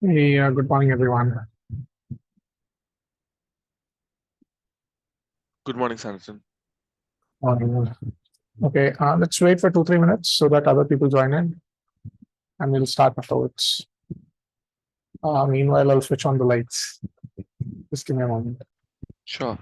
Hey, good morning, everyone. Good morning, Sanatan. Morning. Okay, let's wait for 2-3 minutes so that other people join in, and we'll start afterwards. Meanwhile, I'll switch on the lights. Just give me a moment. Sure.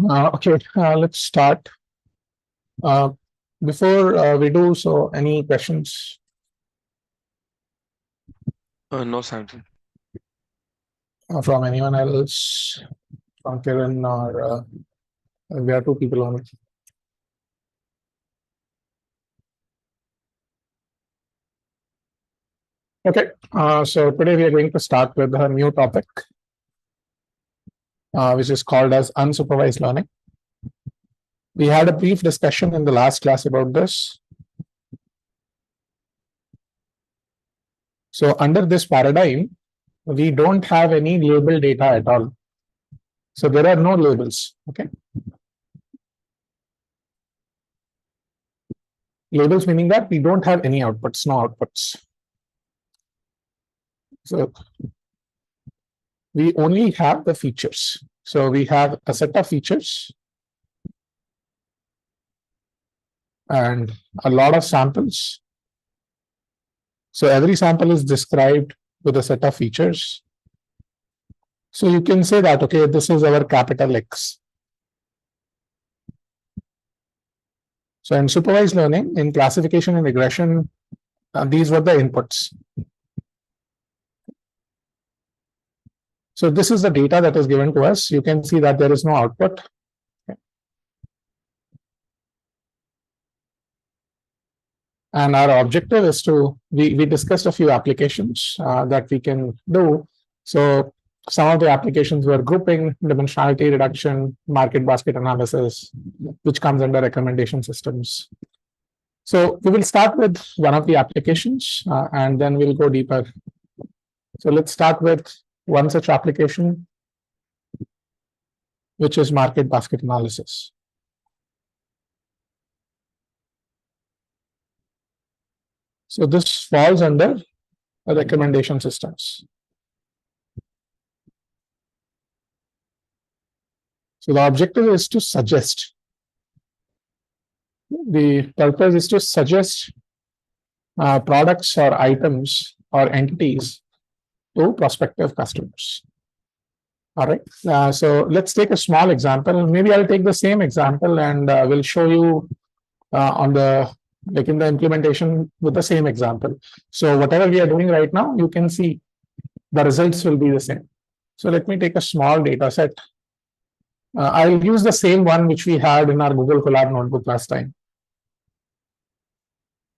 Okay, let's start. Uh, before we do so, any questions No, Sanatan. from anyone else, from Kiran, or we are two people only? Okay, so today we are going to start with a new topic, which is called as unsupervised learning. We had a brief discussion in the last class about this. So under this paradigm, we don't have any label data at all. So there are no labels. Okay. Labels meaning that we don't have any outputs, no outputs. So we only have the features. So we have a set of features and a lot of samples. So every sample is described with a set of features. So you can say that, okay, this is our capital X. So in supervised learning, in classification and regression, these were the inputs. So this is the data that is given to us. You can see that there is no output. And our objective is to, we discussed a few applications that we can do. So some of the applications were grouping, dimensionality reduction, market basket analysis, which comes under recommendation systems. So we will start with one of the applications and then we'll go deeper. So let's start with one such application, which is market basket analysis. So this falls under recommendation systems. So the objective is to suggest. The purpose is to suggest products or items or entities to prospective customers. All right. So let's take a small example. Maybe I'll take the same example and we'll show you on the like in the implementation with the same example. So whatever we are doing right now, you can see the results will be the same. So let me take a small data set. I'll use the same one which we had in our Google Colab notebook last time.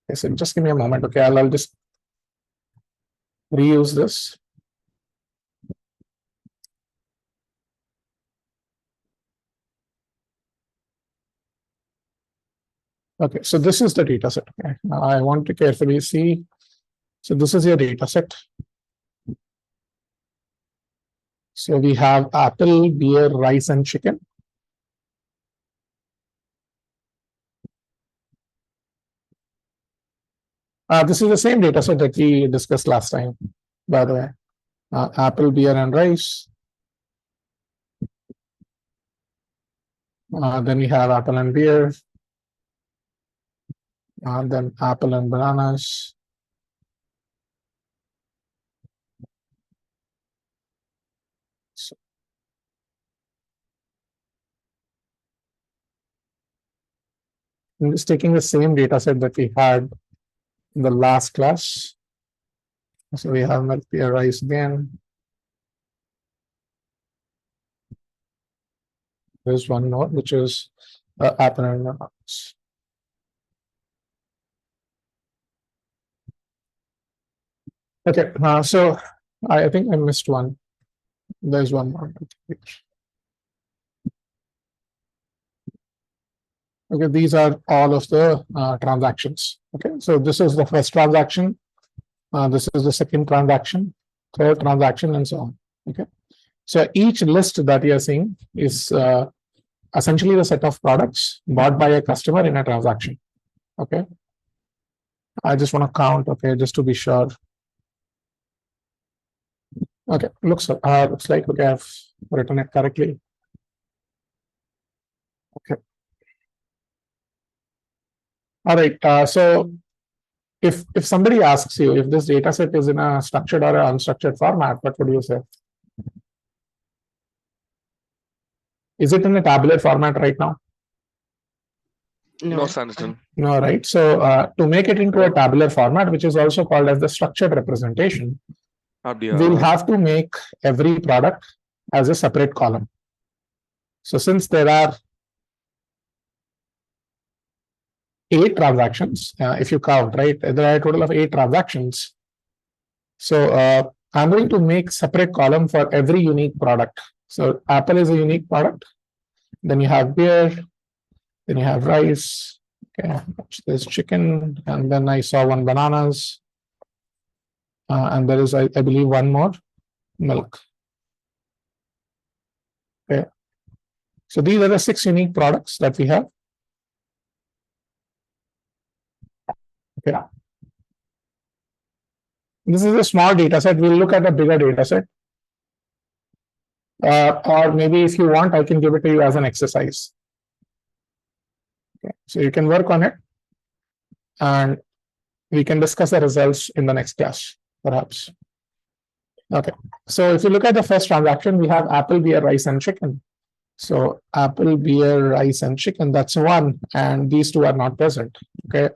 Okay, so just give me a moment. Okay, I'll just reuse this. Okay, so this is the data set. Okay. Now I want to carefully see. So this is your data set. So we have apple, beer, rice, and chicken. This is the same data set that we discussed last time, by the way. Apple, beer, and rice. Then we have apple and beer. Then apple and bananas. So I'm just taking the same data set that we had in the last class. So we have milk, beer, rice again. There's one more, which is apple and bananas. Okay, so I think I missed one. There's one more. Okay, these are all of the transactions. Okay, so this is the first transaction. This is the second transaction, third transaction, and so on. Okay, so each list that you're seeing is essentially the set of products bought by a customer in a transaction. Okay, I just want to count. Okay, just to be sure. Okay, looks like okay, I've written it correctly. Okay. All right. So if somebody asks you if this data set is in a structured or an unstructured format, what would you say? Is it in a tabular format right now? No, Sanderson. No, right. So to make it into a tabular format, which is also called as the structured representation, we'll have to make every product as a separate column. So since there are 8 transactions, if you count, right, there are a total of 8 transactions. So I'm going to make separate column for every unique product. So apple is a unique product. Then you have beer. Then you have rice. Okay, there's chicken, and then I saw one bananas, and there is, I believe, one more milk. Okay, so these are the 6 unique products that we have. Okay, this is a small data set. We'll look at a bigger data set, or maybe if you want, I can give it to you as an exercise. Okay, so you can work on it, and we can discuss the results in the next class, perhaps. Okay, so if you look at the first transaction, we have apple, beer, rice, and chicken. So apple, beer, rice, and chicken, that's 1, and these 2 are not present. Okay,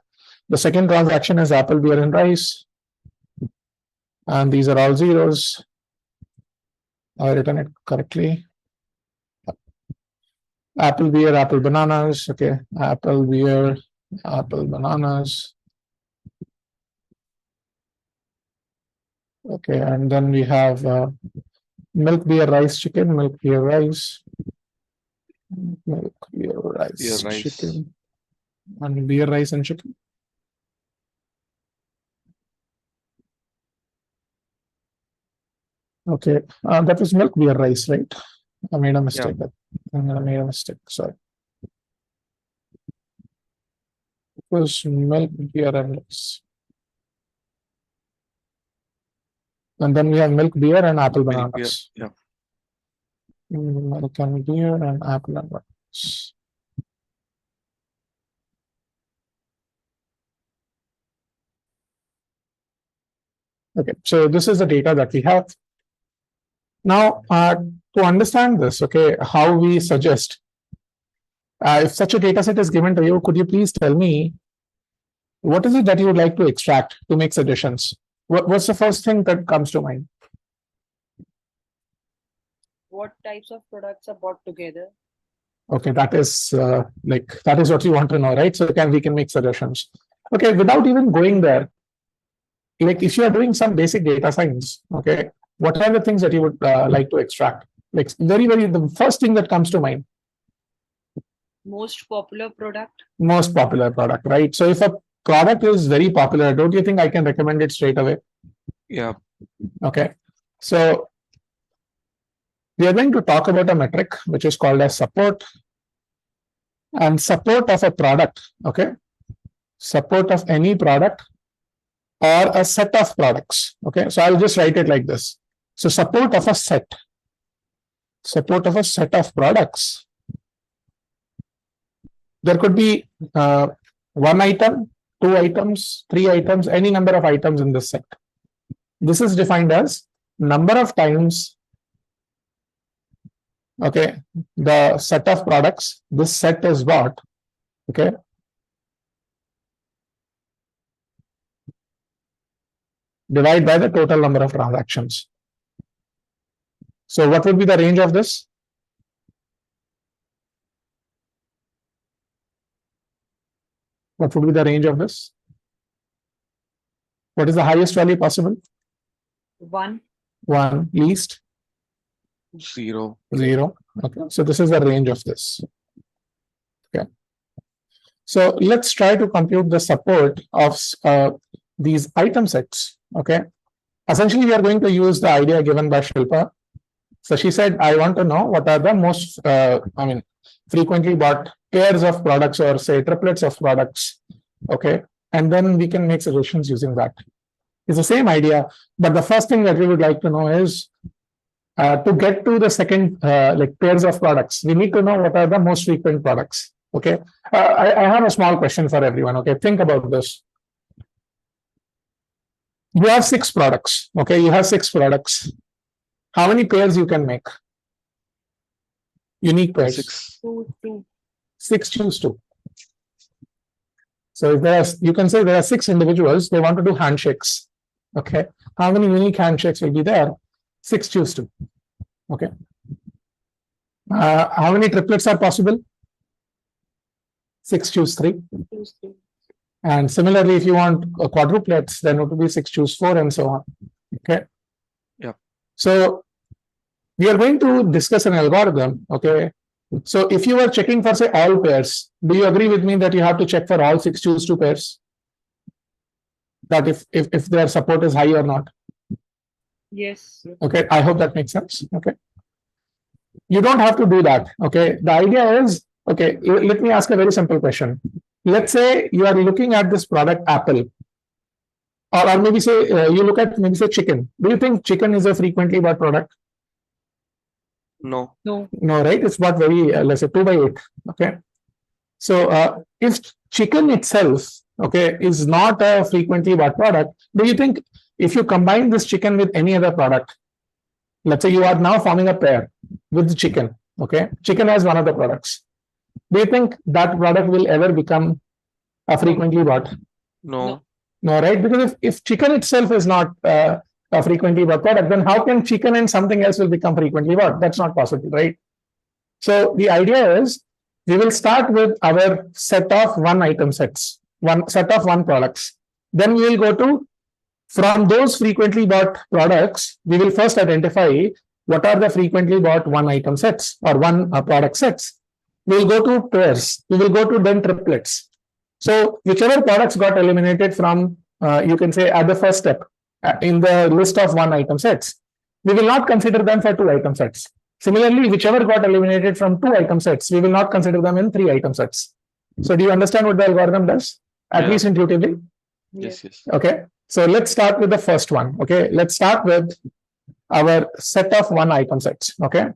the second transaction is apple, beer, and rice, and these are all zeros. I written it correctly. Apple, beer, apple, bananas. Okay, apple, beer, apple, bananas. Okay, and then we have milk, beer, rice, chicken, milk, beer, rice, milk, beer, rice, chicken, and beer, rice, and chicken. Okay, that was milk, beer, rice, right? I made a mistake. I made a mistake. Sorry. It was milk, beer, and rice. And then we have milk, beer, and apple, bananas. Yeah. Milk and beer and apple and bananas. Okay, so this is the data that we have. Now, to understand this, okay, how we suggest, if such a data set is given to you, could you please tell me what is it that you would like to extract to make suggestions? What's the first thing that comes to mind? What types of products are bought together? Okay, that is that is what you want to know, right? So we can make suggestions. Okay, without even going there, like if you are doing some basic data science, okay, what are the things that you would like to extract? Like the first thing that comes to mind. Most popular product. Most popular product, right? So if a product is very popular, don't you think I can recommend it straight away? Yeah. Okay, so we are going to talk about a metric which is called as support. And support of a product, okay, support of any product or a set of products. Okay, so I'll just write it like this. So support of a set of products there could be one item, two items, three items, any number of items in this set. This is defined as number of times, okay, the set of products this set is bought, okay, divided by the total number of transactions. So what would be the range of this? What would be the range of this? What is the highest value possible? 1. 1, least 0. 0. Okay, so this is the range of this. Okay, so let's try to compute the support of these item sets. Okay, essentially we are going to use the idea given by Shilpa. So she said, I want to know what are the most frequently bought pairs of products, or say triplets of products. Okay, and then we can make suggestions using that. It's the same idea, but the first thing that we would like to know is to get to the second pairs of products, we need to know what are the most frequent products. Okay, I have a small question for everyone. Okay, think about this. You have 6 products. Okay, you have 6 products. How many pairs you can make? Unique pairs. 6. 2. 6 choose 2. So if there are, you can say there are 6 individuals, they want to do handshakes. Okay, how many unique handshakes will be there? 6 choose 2. Okay, how many triplets are possible? 6 choose 3. 2. And similarly, if you want quadruplets, then it would be 6 choose 4 and so on. Okay. Yeah. So we are going to discuss an algorithm. Okay. So if you are checking for, say, all pairs, do you agree with me that you have to check for all 6 choose 2 pairs? That if their support is high or not? Yes. Okay, I hope that makes sense. Okay, you don't have to do that. Okay, the idea is, okay, let me ask a very simple question. Let's say you are looking at this product apple, or maybe say you look at maybe say chicken. Do you think chicken is a frequently bought product? No. No. No, right? It's bought very let's say 2 by 8. Okay, so if chicken itself, okay, is not a frequently bought product, do you think if you combine this chicken with any other product, let's say you are now forming a pair with the chicken, okay, chicken has one of the products, do you think that product will ever become a frequently bought? No. No, right? Because if chicken itself is not a frequently bought product, then how can chicken and something else will become frequently bought? That's not possible, right? So the idea is we will start with our set of 1 item sets, one set of 1 products. Then we will go to, from those frequently bought products, we will first identify what are the frequently bought 1 item sets or 1 product sets. We will go to pairs. We will go to then triplets. So whichever products got eliminated from, you can say at the first step in the list of 1 item sets, we will not consider them for 2 item sets. Similarly, whichever got eliminated from 2 item sets, we will not consider them in 3 item sets. So do you understand what the algorithm does? At Yeah. least intuitively? Yes. Okay. So let's start with the first one. Okay. Let's start with our set of 1 item sets. Okay.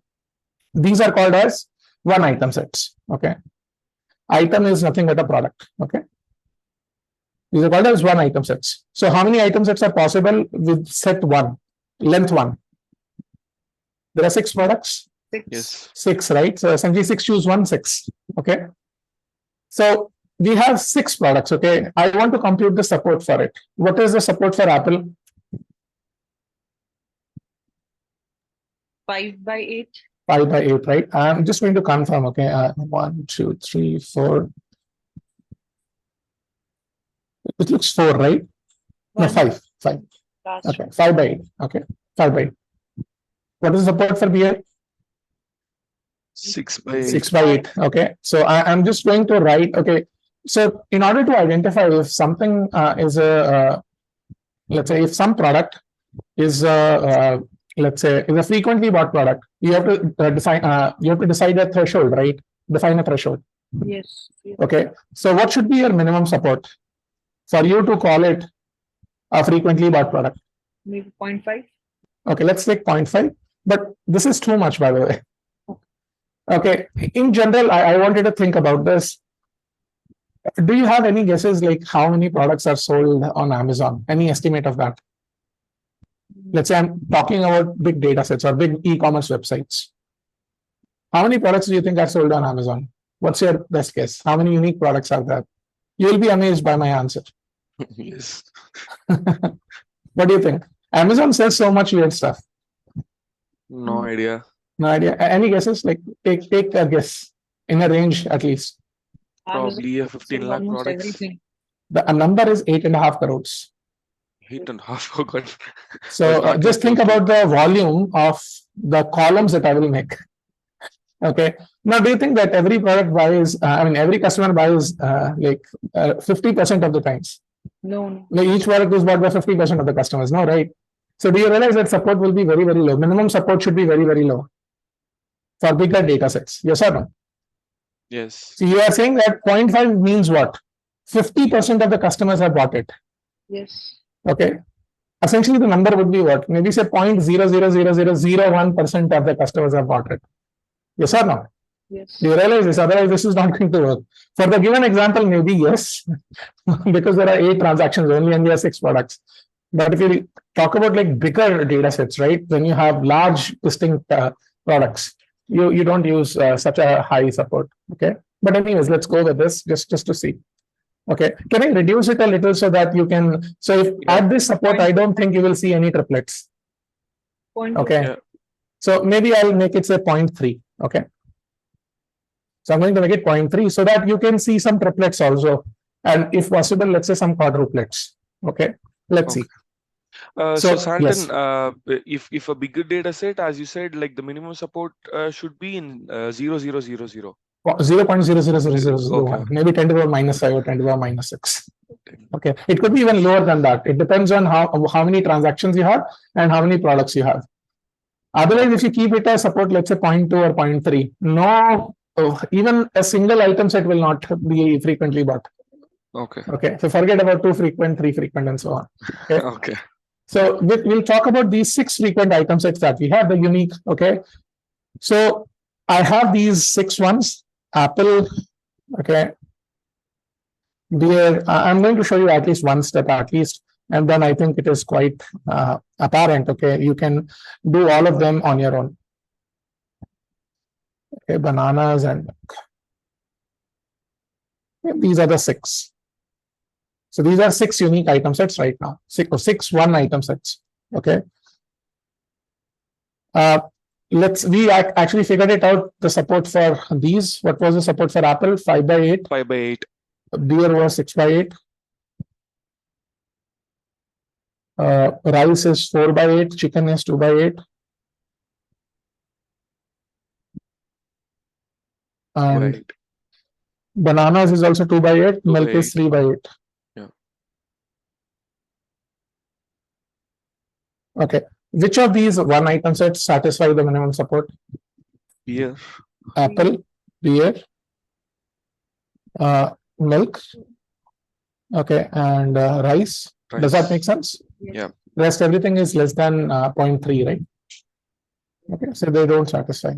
These are called as 1 item sets. Okay. Item is nothing but a product. Okay. These are called as 1 item sets. So how many item sets are possible with set 1, length 1? There are 6 products. 6. Yes. 6, right? So essentially 6 choose 1, 6. Okay. So we have 6 products. Okay. I want to compute the support for it. What is the support for Apple? 5 by 8. 5 by 8, right? I'm just going to confirm. Okay. 1, 2, 3, 4. It looks 4, right? No, 5. 5. Last Okay. 5 by 8. Okay. 5 by 8. What is the support for BI? 6 by 8. 6 by 8. Okay. So I'm just going to write. Okay. So in order to identify if something is a, let's say if some product is let's say is a frequently bought product, you have to define, you have to decide a threshold, right? Define a threshold. Yes. Yes. Okay. So what should be your minimum support for you to call it a frequently bought product? Maybe 0.5. Okay. Let's take 0.5, but this is too much, by the way. Okay. In general, I wanted to think about this. Do you have any guesses like how many products are sold on Amazon? Any estimate of that? Let's say I'm talking about big data sets or big e-commerce websites. How many products do you think are sold on Amazon? What's your best guess? How many unique products are there? You will be amazed by my answer. Yes. What do you think? Amazon sells so much weird stuff. No idea. No idea. Any guesses? Like take a guess in a range at least. Probably a Amazon 15 sells lakh almost products. everything. The number is 8.5 crores. 8.5. Oh God. So Not just even think close about the volume of the columns that I will make. Okay. Now, do you think that every product buys, every customer buys 50% of the times? No. Like each product is bought by 50% of the customers, no, right? So do you realize that support will be very, very low? Minimum support should be very, very low for bigger data sets. Yes or no? Yes. So you are saying that 0.5 means what? 50% of the customers have bought it. Yes. Okay. Essentially, the number would be what? Maybe say 0.000001% of the customers have bought it. Yes or no? Yes. Do you realize this? Otherwise, this is not going to work. For the given example, maybe yes, because there are 8 transactions only and there are 6 products. But if you talk about like bigger data sets, right? When you have large distinct products, you don't use such a high support. Okay. But anyways, let's go with this just to see. Okay. Can I reduce it a little so that you can? So if at this support, I don't think you will see any triplets. Okay. Yeah. So maybe I'll make it say 0.3. Okay. So I'm going to make it 0.3 so that you can see some triplets also. And if possible, let's say some quadruplets. Okay. Let's see. So Santan, yes. if a bigger data set, as you said, like the minimum support should be in 0.0000. 0.00001, Okay. maybe 10 to the power minus 5 or 10 to the power minus 6. Okay, it could be even lower than that. It depends on how many transactions you have and how many products you have. Otherwise, if you keep it as support, let's say 0.2 or 0.3, no, even a single item set will not be frequently bought. Okay. Okay, so forget about 2 frequent, 3 frequent, and so on. Okay. Okay. So we'll talk about these 6 frequent item sets that we have, the unique. Okay, so I have these 6 ones. Apple, okay, beer. I'm going to show you at least one step at least, and then I think it is quite apparent. Okay, you can do all of them on your own. Okay, bananas and these are the 6. So these are 6 unique item sets right now. 6 one item sets. Okay. We actually figured it out, the support for these. What was the support for Apple? 5/8. 5/8. Beer was 6/8. Rice is 4/8. Chicken is 2/8. And Right. bananas is also 2/8. Milk is 3/8. Yeah. Okay. Which of these one item sets satisfy the minimum support? Beer. Apple, beer, milk, okay, and rice. Does that make sense? Yeah. Rest everything is less than 0.3, right? Okay, so they don't satisfy.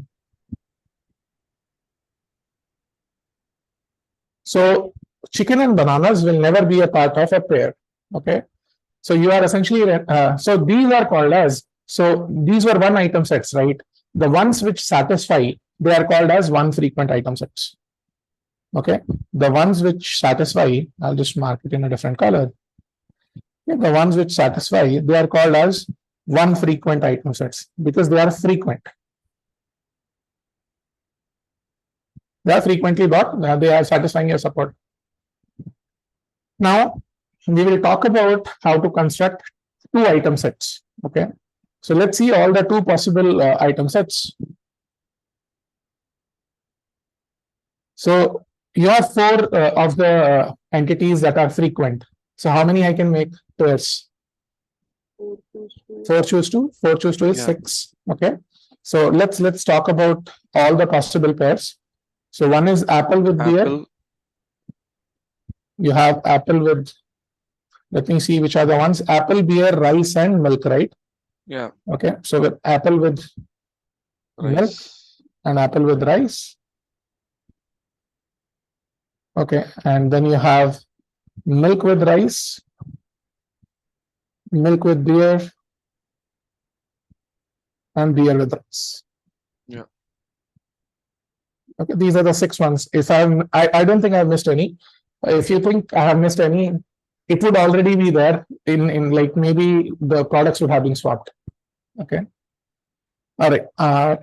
So chicken and bananas will never be a part of a pair. Okay, so you are essentially so these are called as, so these were one item sets, right? The ones which satisfy, they are called as one frequent item sets. Okay, the ones which satisfy, I'll just mark it in a different color. Okay, the ones which satisfy, they are called as one frequent item sets because they are frequent. They are frequently bought, they are satisfying your support. Now, we will talk about how to construct 2 item sets. Okay, so let's see all the 2 possible item sets. So you have 4 of the entities that are frequent. So how many I can make pairs? 4 choose 2. 4 choose 2 is 6. Okay, so let's talk about all the possible pairs. So one is apple with beer. You have apple with, let me see which are the ones. Apple, beer, rice, and milk, right? Yeah. Okay, so with apple with milk and apple with rice. Okay, and then you have milk with rice, milk with beer, and beer with rice. Yeah. Okay, these are the 6 ones. If I don't think I've missed any. If you think I have missed any, it would already be there in like maybe the products would have been swapped. Okay. All right.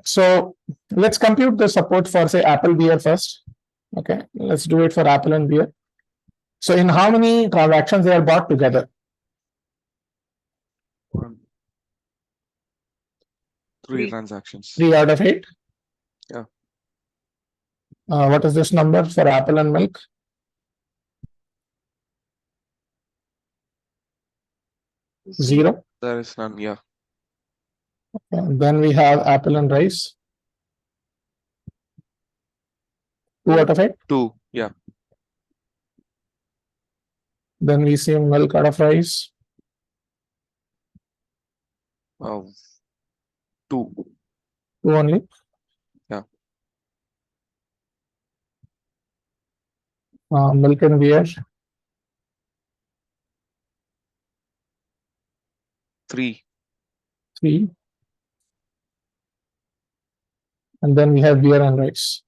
So let's compute the support for say apple beer first. Okay, let's do it for apple and beer. So in how many transactions they are bought together? 1, 3 Three. transactions. 3 out of 8. Yeah. What is this number for apple and milk? 0. There is none. Yeah. And then we have apple and rice. 2 out of 8. 2. Yeah. Then we see milk out of rice. 2. 2 only. Yeah. Milk and beer. 3. 3. And then we have beer and rice.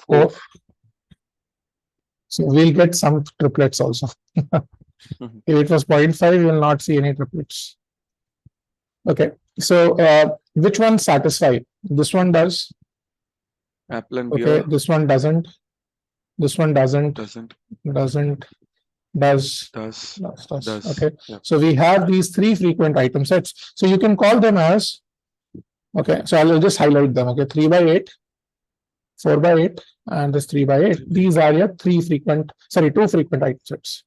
4. 4. So we'll get some triplets also. If it was 0.5, we will not see any triplets. Okay. So which one satisfy? This one does. Apple and Okay. beer This one doesn't. This one doesn't. doesn't. Doesn't. Does. Does. Does. Does. Okay. Yeah. So we have these 3 frequent item sets. So you can call them as, okay, so I'll just highlight them. Okay, 3 by 8, 4 by 8, and this 3 by 8. These are your 2 frequent item sets.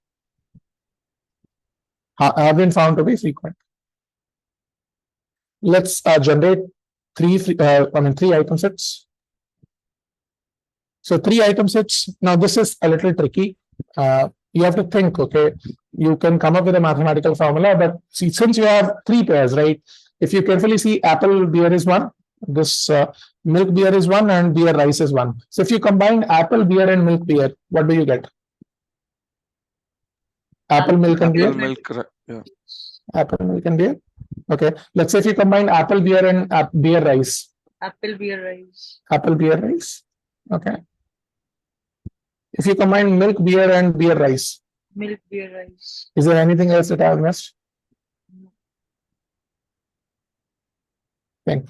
Have been found to be frequent. Let's generate 3 item sets. So 3 item sets. Now this is a little tricky. You have to think, okay, you can come up with a mathematical formula, but see, since you have 3 pairs, right? If you carefully see, apple beer is 1, this milk beer is 1, and beer rice is 1. So if you combine apple beer and milk beer, what do you get? Apple milk and beer? Apple milk. Yeah. Apple milk and beer. Okay. Let's say if you combine apple beer and beer rice. Apple beer rice. Apple beer rice. Okay. If you combine milk beer and beer rice. Milk beer rice. Is there anything else that I have missed? No. Think.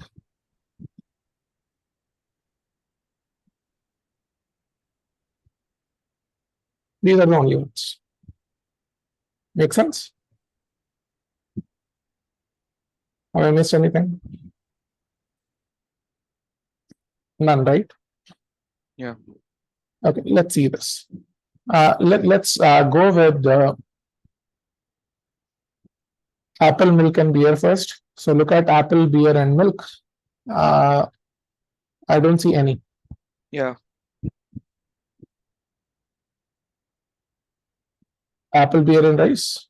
These are the only ones. Make sense? Have I missed anything? None, right? Yeah. Okay, let's see this. Let's go with apple, milk, and beer first. So look at apple, beer, and milk. I don't see any. Yeah. Apple, beer, and rice.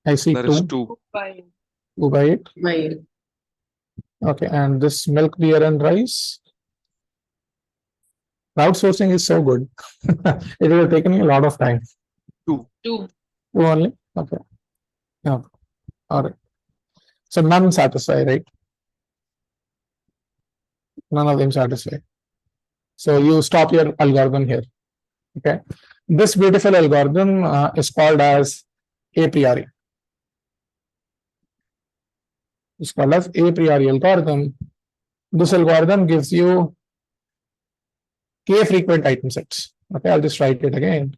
I see There is 2. 2. 5. 2 by 8. By Okay, and this milk, beer, and rice. Crowdsourcing is so good. It will have taken me a lot of time. 2. 2 only? Okay. Yeah. All right. So none satisfy, right? None of them satisfy. So you stop your algorithm here. Okay. This beautiful algorithm is called as a priori. It's called as a priori algorithm. This algorithm gives you k frequent item sets. Okay, I'll just write it again.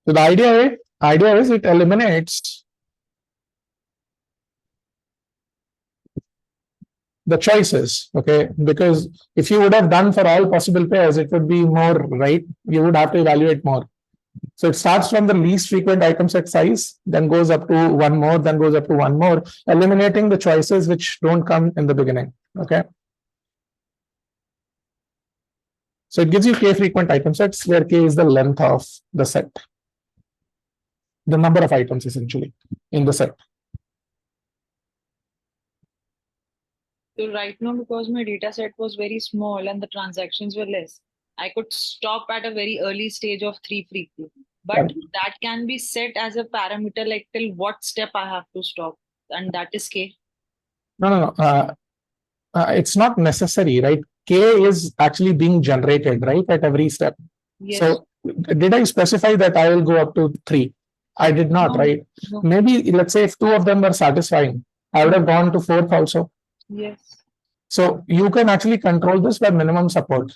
So the idea is it eliminates the choices, okay? Because if you would have done for all possible pairs, it would be more, right? You would have to evaluate more. So it starts from the least frequent item set size, then goes up to 1 more, then goes up to 1 more, eliminating the choices which don't come in the beginning, okay? So it gives you k frequent item sets, where k is the length of the set. The number of items essentially in the set. So right now, because my data set was very small and the transactions were less, I could stop at a very early stage of 3 free flow. But Correct. that can be set as a parameter, like till what step I have to stop, and that is K. No. It's not necessary, right? K is actually being generated, right, at every step. Yes. So did I specify that I will go up to 3? I did not, No, right? no. Maybe let's say if 2 of them were satisfying, I would have gone to 4th also. Yes. So you can actually control this by minimum support.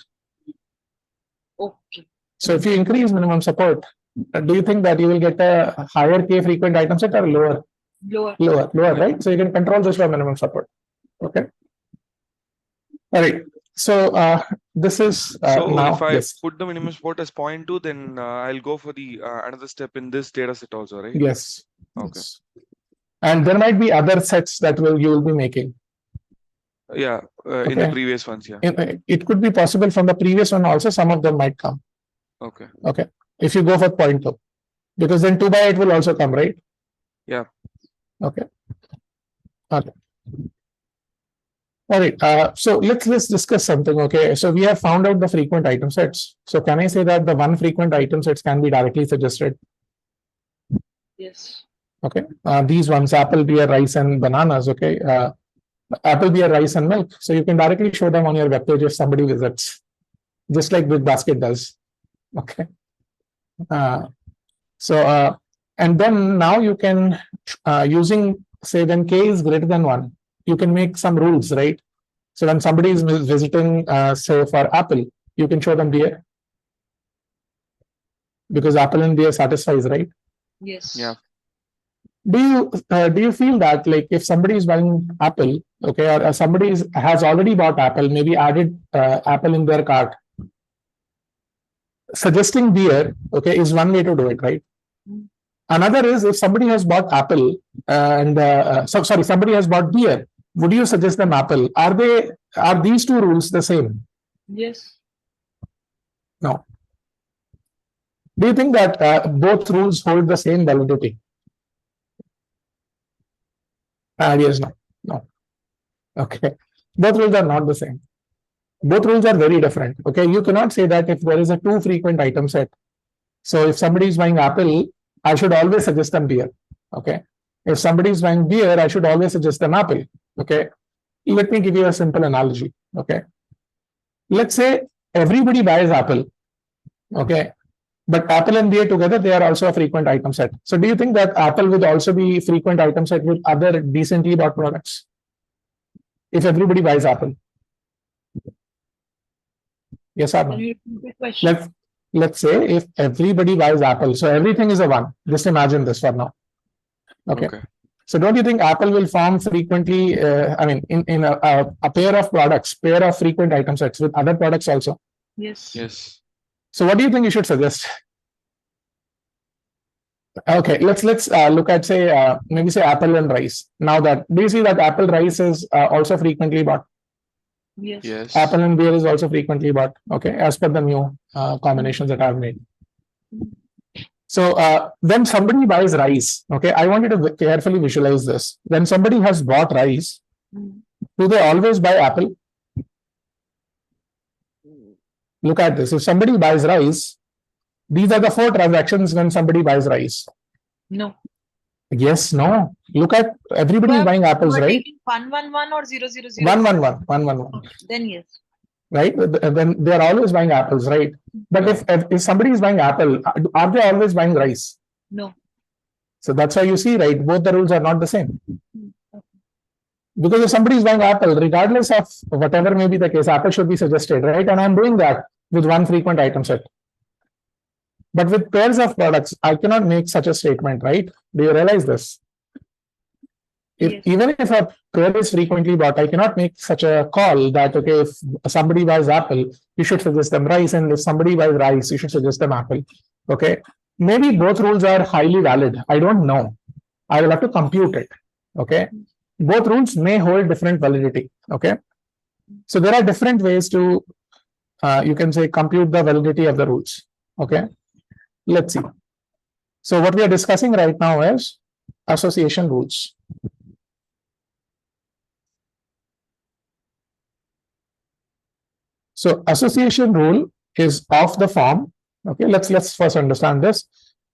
Okay. So if you increase minimum support, do you think that you will get a higher K frequent item set or lower? Lower. Lower, right? So you can control this by minimum support. Okay. All right. So this is So now if I yes. put the minimum support as 0.2, then I'll go for the another step in this data set also, right? Yes. Okay. Yes. And there might be other sets that you will be making. Yeah, in the Okay. previous ones, yeah. It could be possible from the previous one also, some of them might come. Okay. Okay. If you go for 0.2, because then 2 by 8 will also come, right? Yeah. Okay. Okay. All right. So let's discuss something. Okay. So we have found out the frequent item sets. So can I say that the one frequent item sets can be directly suggested? Yes. Okay. These ones, apple, beer, rice, and bananas. Okay. Apple, beer, rice, and milk. So you can directly show them on your web page if somebody visits, just like BigBasket does. Okay. And then now you can, using say when K is greater than 1, you can make some rules, right? So when somebody is visiting, say for apple, you can show them beer because apple and beer satisfies, right? Yes. Yeah. Do you feel that like if somebody is buying apple, okay, or somebody has already bought apple, maybe added apple in their cart, suggesting beer, okay, is one way to do it, right? Mm. Another is if somebody has bought apple somebody has bought beer, would you suggest them apple? Are these two rules the same? Yes. No. Do you think that both rules hold the same validity? Yes, no. Okay. Both rules are not the same. Both rules are very different. Okay. You cannot say that if there is a 2 frequent item set. So if somebody is buying apple, I should always suggest them beer. Okay. If somebody is buying beer, I should always suggest them apple. Okay. Let me give you a simple analogy. Okay. Let's say everybody buys apple. Okay. But apple and beer together, they are also a frequent item set. So do you think that apple would also be frequent item set with other decently bought products? If everybody buys apple? Yes or no? Can you repeat the question? Let's say if everybody buys apple, so everything is a 1. Just imagine this for now. Okay. So don't you think apple will form frequently, in a pair of products, pair of frequent item sets with other products also? Yes. Yes. So what do you think you should suggest? Okay, let's look at maybe say apple and rice. Now that do you see that apple rice is also frequently bought? Yes. Yes. Apple and beer is also frequently bought. Okay, as per the new combinations that I've made. So when somebody buys rice, okay, I want you to carefully visualize this. When somebody has bought rice, do they always buy apple? Look at this. If somebody buys rice, these are the 4 transactions when somebody buys rice. No. Yes, no. Look at everybody is buying apples, right? 111 or 000? 111. Then yes. Right? Then they are always buying apples, right? But if somebody is buying apple, are they always buying rice? No. So that's why you see, right? Both the rules are not the same. Because if somebody is buying apple, regardless of whatever may be the case, apple should be suggested, right? And I'm doing that with one frequent item set. But with pairs of products, I cannot make such a statement, right? Do you realize this? Yes. Even if a pair is frequently bought, I cannot make such a call that, okay, if somebody buys apple, you should suggest them rice. And if somebody buys rice, you should suggest them apple. Okay. Maybe both rules are highly valid. I don't know. I will have to compute it. Okay. Both rules may hold different validity. Okay. So there are different ways to, you can say, compute the validity of the rules. Okay. Let's see. So what we are discussing right now is association rules. So association rule is of the form. Okay, let's first understand this.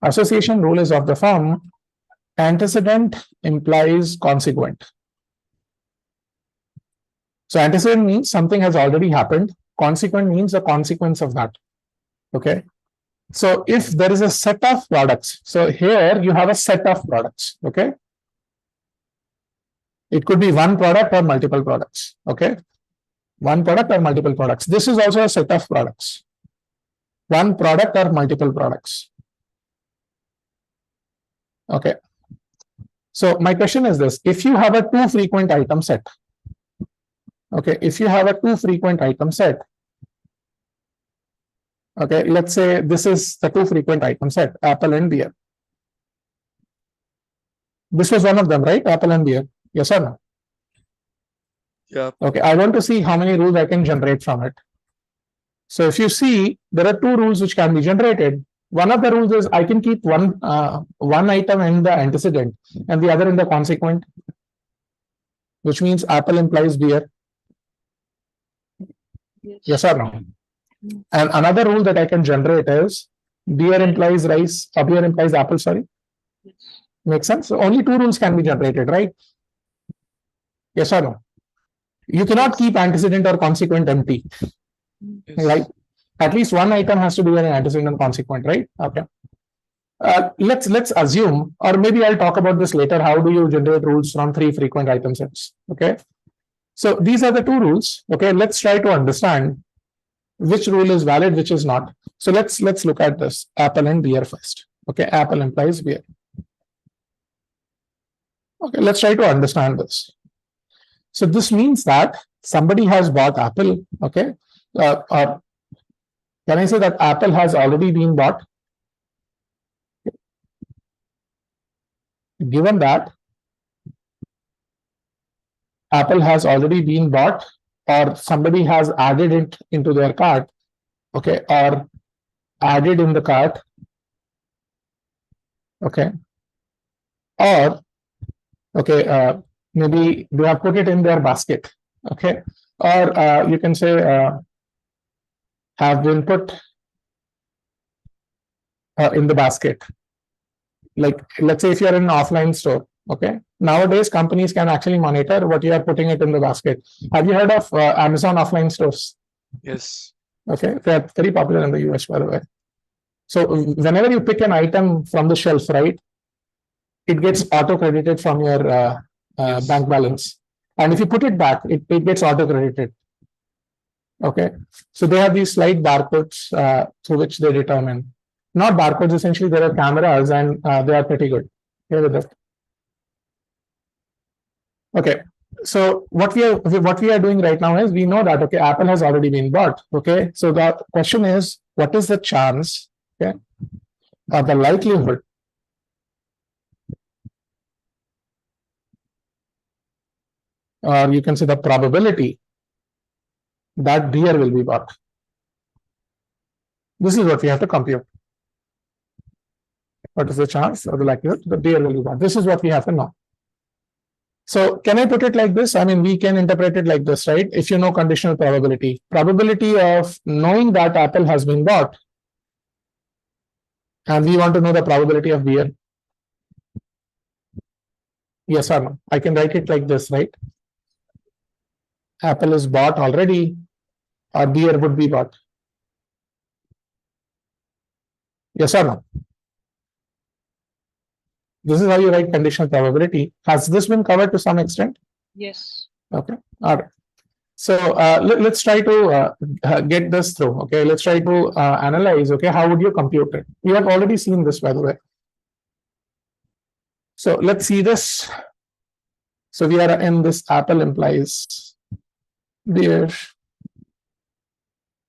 Association rule is of the form antecedent implies consequent. So antecedent means something has already happened. Consequent means a consequence of that. Okay. So if there is a set of products, so here you have a set of products. Okay. It could be one product or multiple products. Okay. One product or multiple products. This is also a set of products. One product or multiple products. Okay. So my question is this: if you have a too frequent item set, okay, if you have a too frequent item set, okay, let's say this is the too frequent item set, apple and beer. This was one of them, right? Apple and beer. Yes or no? Yeah. Okay, I want to see how many rules I can generate from it. So if you see, there are two rules which can be generated. One of the rules is I can keep one item in the antecedent and the other in the consequent, which means apple implies beer. Yes or no? And another rule that I can generate is beer implies rice, or beer implies apple, sorry. Makes sense? So only two rules can be generated, right? Yes or no? You cannot keep antecedent or consequent empty, Yes. right? At least one item has to be an antecedent and consequent, right? Okay. Let's assume, or maybe I'll talk about this later. How do you generate rules from three frequent item sets? Okay. So these are the two rules. Okay. Let's try to understand which rule is valid, which is not. So let's look at this apple and beer first. Okay. Apple implies beer. Okay. Let's try to understand this. So this means that somebody has bought apple. Okay. Or can I say that apple has already been bought? Given that apple has already been bought, or somebody has added it into their cart, okay, or added in the cart, okay, or okay, maybe they have put it in their basket, okay, or you can say have been put in the basket. Like, let's say if you're in an offline store, okay, nowadays companies can actually monitor what you are putting it in the basket. Have you heard of Amazon offline stores? Yes. Okay, they are very popular in the US, by the way. So whenever you pick an item from the shelf, right, it gets auto credited from your Yes. bank balance, and if you put it back, it gets auto credited. Okay, so they have these slight barcodes through which they determine. Not barcodes, essentially, there are cameras, and they are pretty good. Here with that. Okay, so what we are doing right now is we know that okay, Apple has already been bought. Okay, so the question is, what is the chance, okay, or the likelihood or you can say the probability that beer will be bought. This is what we have to compute. What is the chance or the likelihood that beer will be bought? This is what we have to know. So can I put it like this? I mean, we can interpret it like this, right? If you know conditional probability, probability of knowing that apple has been bought, and we want to know the probability of beer. Yes or no? I can write it like this, right? Apple is bought already, or beer would be bought. Yes or no? This is how you write conditional probability. Has this been covered to some extent? Yes. Okay. All right. So let's try to get this through. Okay. Let's try to analyze. Okay. How would you compute it? We have already seen this, by the way. So let's see this. So we are in this apple implies beer.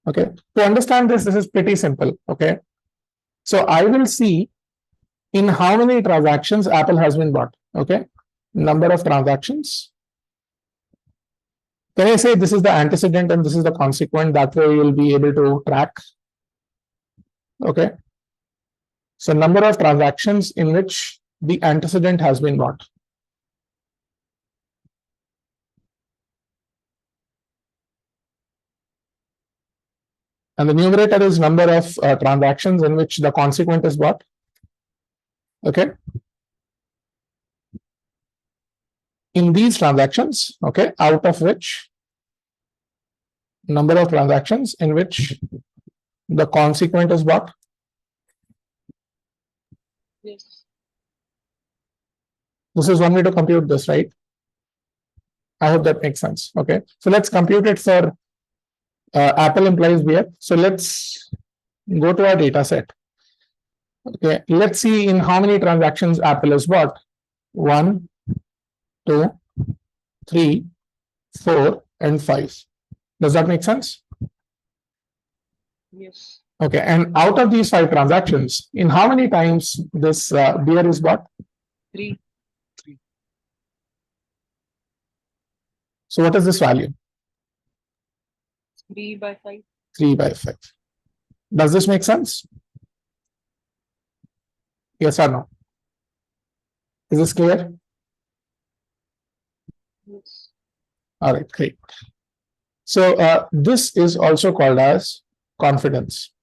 Okay. To understand this is pretty simple. Okay. So I will see in how many transactions Apple has been bought. Okay. Number of transactions. Can I say this is the antecedent and this is the consequent? That way you'll be able to track. Okay. So number of transactions in which the antecedent has been bought. And the numerator is number of transactions in which the consequent is bought. Okay. In these transactions, okay, out of which number of transactions in which the consequent is bought. Yes. This is one way to compute this, right? I hope that makes sense. Okay, so let's compute it for Apple implies beer. So let's go to our data set. Okay, let's see in how many transactions Apple is bought. 1, 2, 3, 4, and 5. Does that make sense? Yes. Okay, and out of these 5 transactions, in how many times this beer is bought? 3. So what is this value? 3 by 5. 3 by 5. Does this make sense? Yes or no? Is this clear? Yes. All right, great. So this is also called as confidence.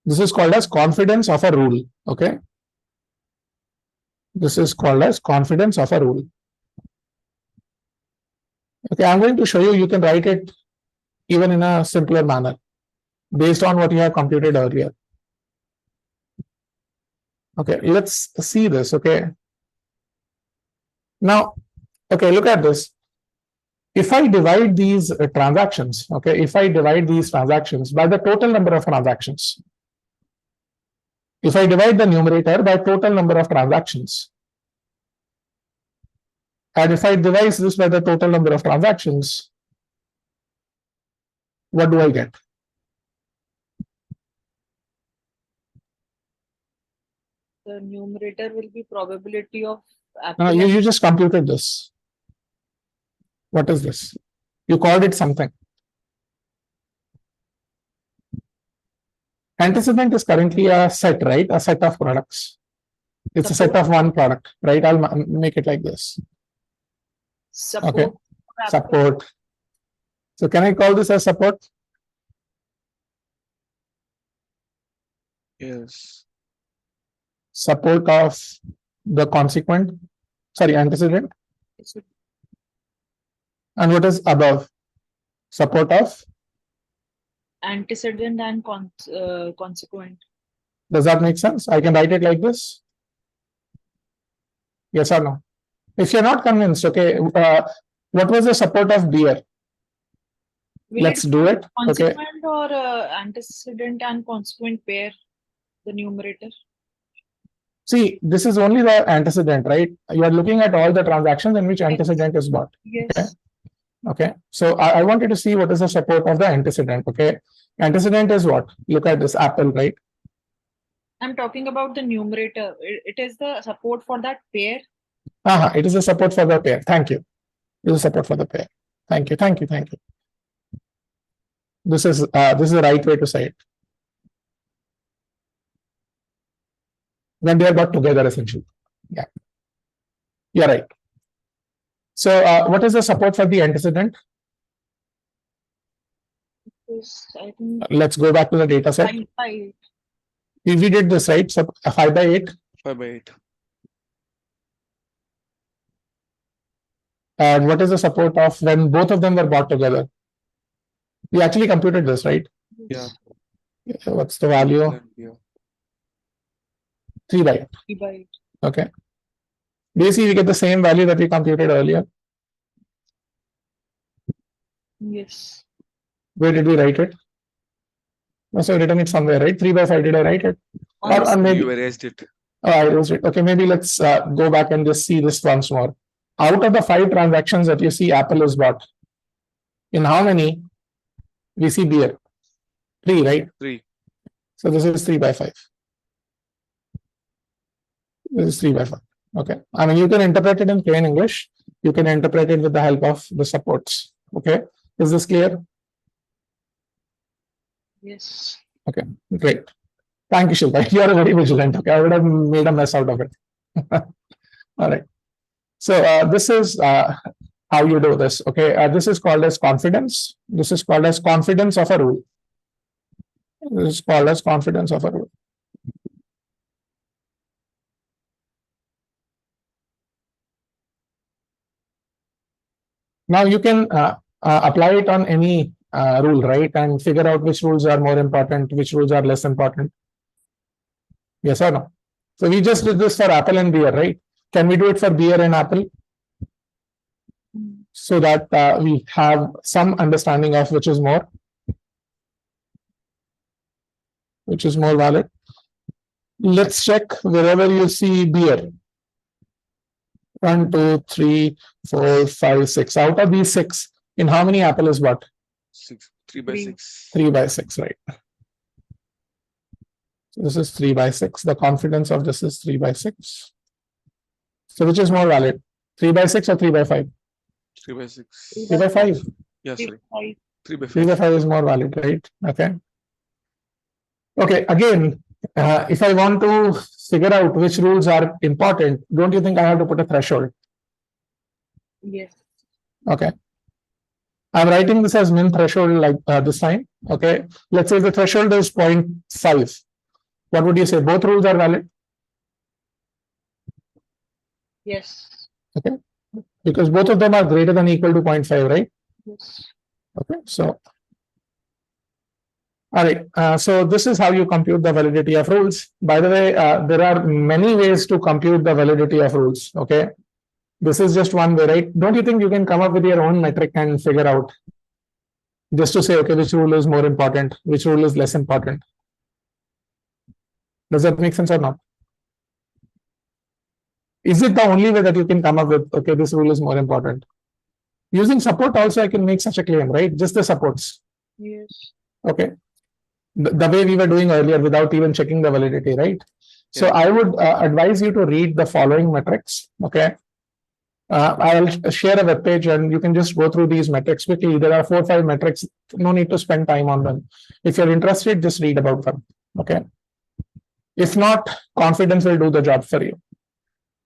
This is called as confidence of a rule. Okay. This is called as confidence of a rule. Okay, I'm going to show you, you can write it even in a simpler manner based on what you have computed earlier. Okay, let's see this. Okay. Now, okay, look at this. If I divide these transactions, okay, if I divide these transactions by the total number of transactions, if I divide the numerator by total number of transactions, and if I divide this by the total number of transactions, what do I get? The numerator will be probability of Apple. You just computed this. What is this? You called it something. Antecedent is currently a set, right? A set of products. It's a set of one product, right? I'll make it like this. Support. Okay. Support. So can I call this as support? Yes. Support of the consequent, sorry, antecedent. And what is above? Support of? Antecedent and consequent. Does that make sense? I can write it like this. Yes or no? If you're not convinced, okay, what was the support of beer? Let's do it. Okay. Consequent or antecedent and consequent pair, the numerator. See, this is only the antecedent, right? You are looking at all the transactions in which antecedent is bought. Yes. Okay. Okay. So I wanted to see what is the support of the antecedent. Okay. Antecedent is what? Look at this Apple, right? I'm talking about the numerator. It is the support for that pair. It is a support for the pair. Thank you. This is support for the pair. Thank you. Thank you. Thank you. This is the right way to say it. When they are brought together, essentially. Yeah. You're right. So what is the support for the antecedent? Yes, I think Let's go back to the data set. 5 by 8. We did this, right? So 5 by 8. 5 by 8. And what is the support of when both of them were brought together? We actually computed this, right? Yeah. What's the value? Yeah. 3 by 8. 3 by 8. Okay. Basically, we get the same value that we computed earlier. Yes. Where did we write it? Must have written it somewhere, right? 3 by 5, did I write it? Or maybe You erased it. Oh, I erased it. Okay, maybe let's go back and just see this once more. Out of the 5 transactions that you see Apple is bought, in how many we see beer? 3, right? 3. So this is 3 by 5. This is 3 by 5. Okay. I mean, you can interpret it in plain English. You can interpret it with the help of the supports. Okay. Is this clear? Yes. Okay, great. Thank you, Shilpa. You are very vigilant. Okay, I would have made a mess out of it. All right. So this is how you do this. Okay, this is called as confidence. This is called as confidence of a rule. This is called as confidence of a rule. Now you can apply it on any rule, right? And figure out which rules are more important, which rules are less important. Yes or no? So we just did this for apple and beer, right? Can we do it for beer and apple? So that we have some understanding of which is more valid. Let's check wherever you see beer. 1, 2, 3, 4, 5, 6. Out of these 6, in how many apple is what? 6, 3 by 6. 3 by 6, right? So this is 3 by 6. The confidence of this is 3 by 6. So which is more valid? 3 by 6 or 3 by 5? 3 by 6. 3 by 5. Yes, sir. 3 by 5. 3 by 5 is more valid, right? Okay. Okay, again, if I want to figure out which rules are important, don't you think I have to put a threshold? Yes. Okay. I'm writing this as min threshold like this time. Okay. Let's say the threshold is 0.5. What would you say? Both rules are valid? Yes. Okay. Because both of them are greater than or equal to 0.5, right? Yes. Okay. So, all right. So this is how you compute the validity of rules. By the way, there are many ways to compute the validity of rules. Okay. This is just one way, right? Don't you think you can come up with your own metric and figure out just to say, okay, which rule is more important, which rule is less important? Does that make sense or not? Is it the only way that you can come up with, okay, this rule is more important? Using support also, I can make such a claim, right? Just the supports. Yes. Okay. The way we were doing earlier without even checking the validity, right? So Yeah. I would advise you to read the following metrics. Okay. I'll share a web page and you can just go through these metrics quickly. There are 4 or 5 metrics. No need to spend time on them. If you're interested, just read about them. Okay. If not, confidence will do the job for you.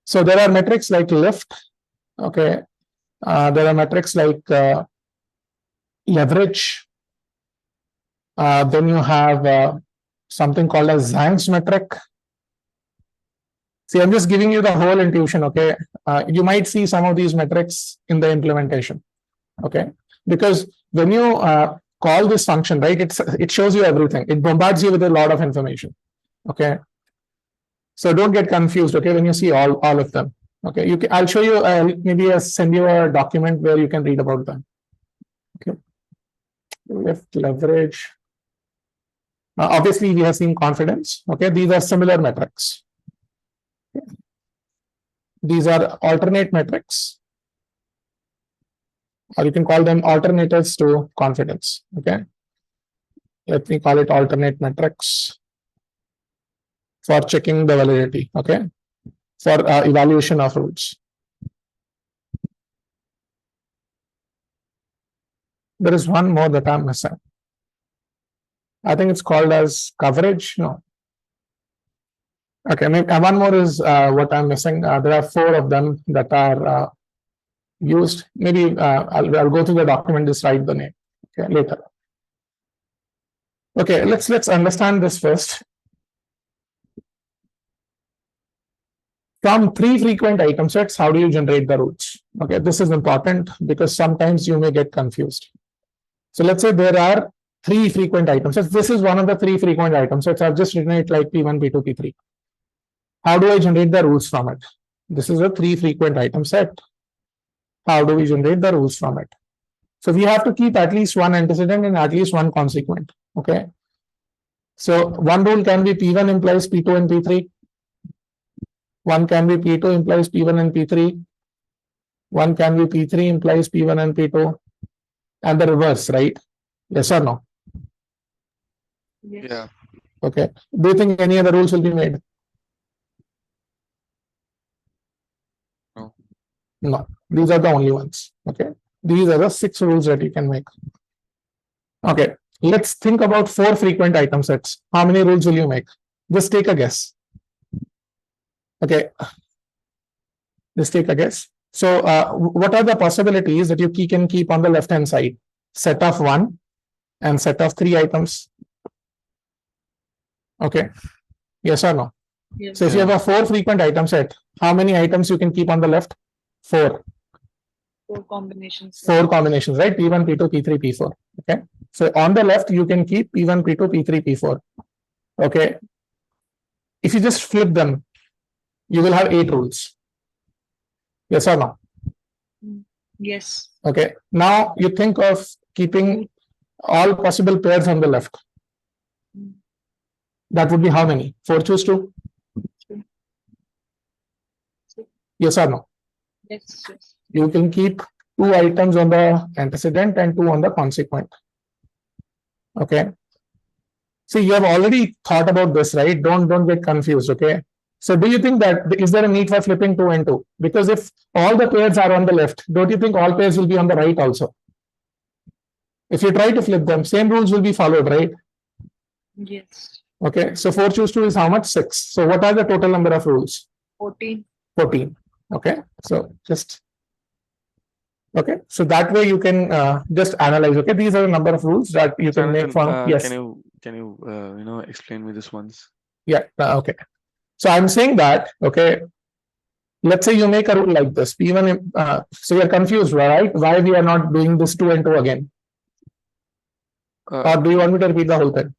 So there are metrics like lift. Okay. There are metrics like leverage. Then you have something called as Zhang's metric. See, I'm just giving you the whole intuition, okay? You might see some of these metrics in the implementation, okay? Because when you call this function, right, it shows you everything. It bombards you with a lot of information, okay? So don't get confused, okay, when you see all of them, okay? I'll show you, maybe I'll send you a document where you can read about them, okay? Lift, leverage. Obviously, we have seen confidence, okay? These are similar metrics. These are alternate metrics, or you can call them alternatives to confidence. Okay. Let me call it alternate metrics for checking the validity. Okay. For evaluation of rules. There is one more that I'm missing. I think it's called as coverage. No. Okay, maybe one more is what I'm missing. There are 4 of them that are used. Maybe I'll go through the document, just write the name. Okay, later. Okay, let's understand this first. From 3 frequent item sets, how do you generate the rules? Okay, this is important because sometimes you may get confused. So let's say there are 3 frequent item sets. This is one of the 3 frequent item sets. I've just written it like P1, P2, P3. How do I generate the rules from it? This is a 3 frequent item set. How do we generate the rules from it? So we have to keep at least one antecedent and at least one consequent. Okay. So one rule can be P1 implies P2 and P3. One can be P2 implies P1 and P3. One can be P3 implies P1 and P2. And the reverse, right? Yes or no? Yes. Yeah. Okay. Do you think any other rules will be made? No. No. These are the only ones. Okay. These are the 6 rules that you can make. Okay. Let's think about 4 frequent item sets. How many rules will you make? Just take a guess. Okay. Just take a guess. So what are the possibilities that you can keep on the left hand side? Set of 1 and set of 3 items. Okay. Yes or no? Yes. So if you have a 4 frequent item set, how many items you can keep on the left? 4. 4 combinations. 4 combinations, right? P1, P2, P3, P4. Okay. So on the left, you can keep P1, P2, P3, P4. Okay. If you just flip them, you will have 8 rules. Yes or no? Yes. Okay. Now you think of keeping all possible pairs on the left. That would be how many? 4 choose 2? Yes or no? Yes. Yes. You can keep 2 items on the antecedent and 2 on the consequent. Okay. See, you have already thought about this, right? Don't get confused. Okay. So do you think that is there a need for flipping 2 and 2? Because if all the pairs are on the left, don't you think all pairs will be on the right also? If you try to flip them, same rules will be followed, right? Yes. Okay. So 4 choose 2 is how much? 6. So what are the total number of rules? 14. 14. Okay. So just okay. So that way you can just analyze. Okay. These are the number of rules that you can make from. Yes. Can you explain me this once? Yeah. Okay. So I'm saying that, okay, let's say you make a rule like this. P1, so you're confused, right? Why we are not doing this 2 and 2 again? Or do you want me to repeat the whole thing?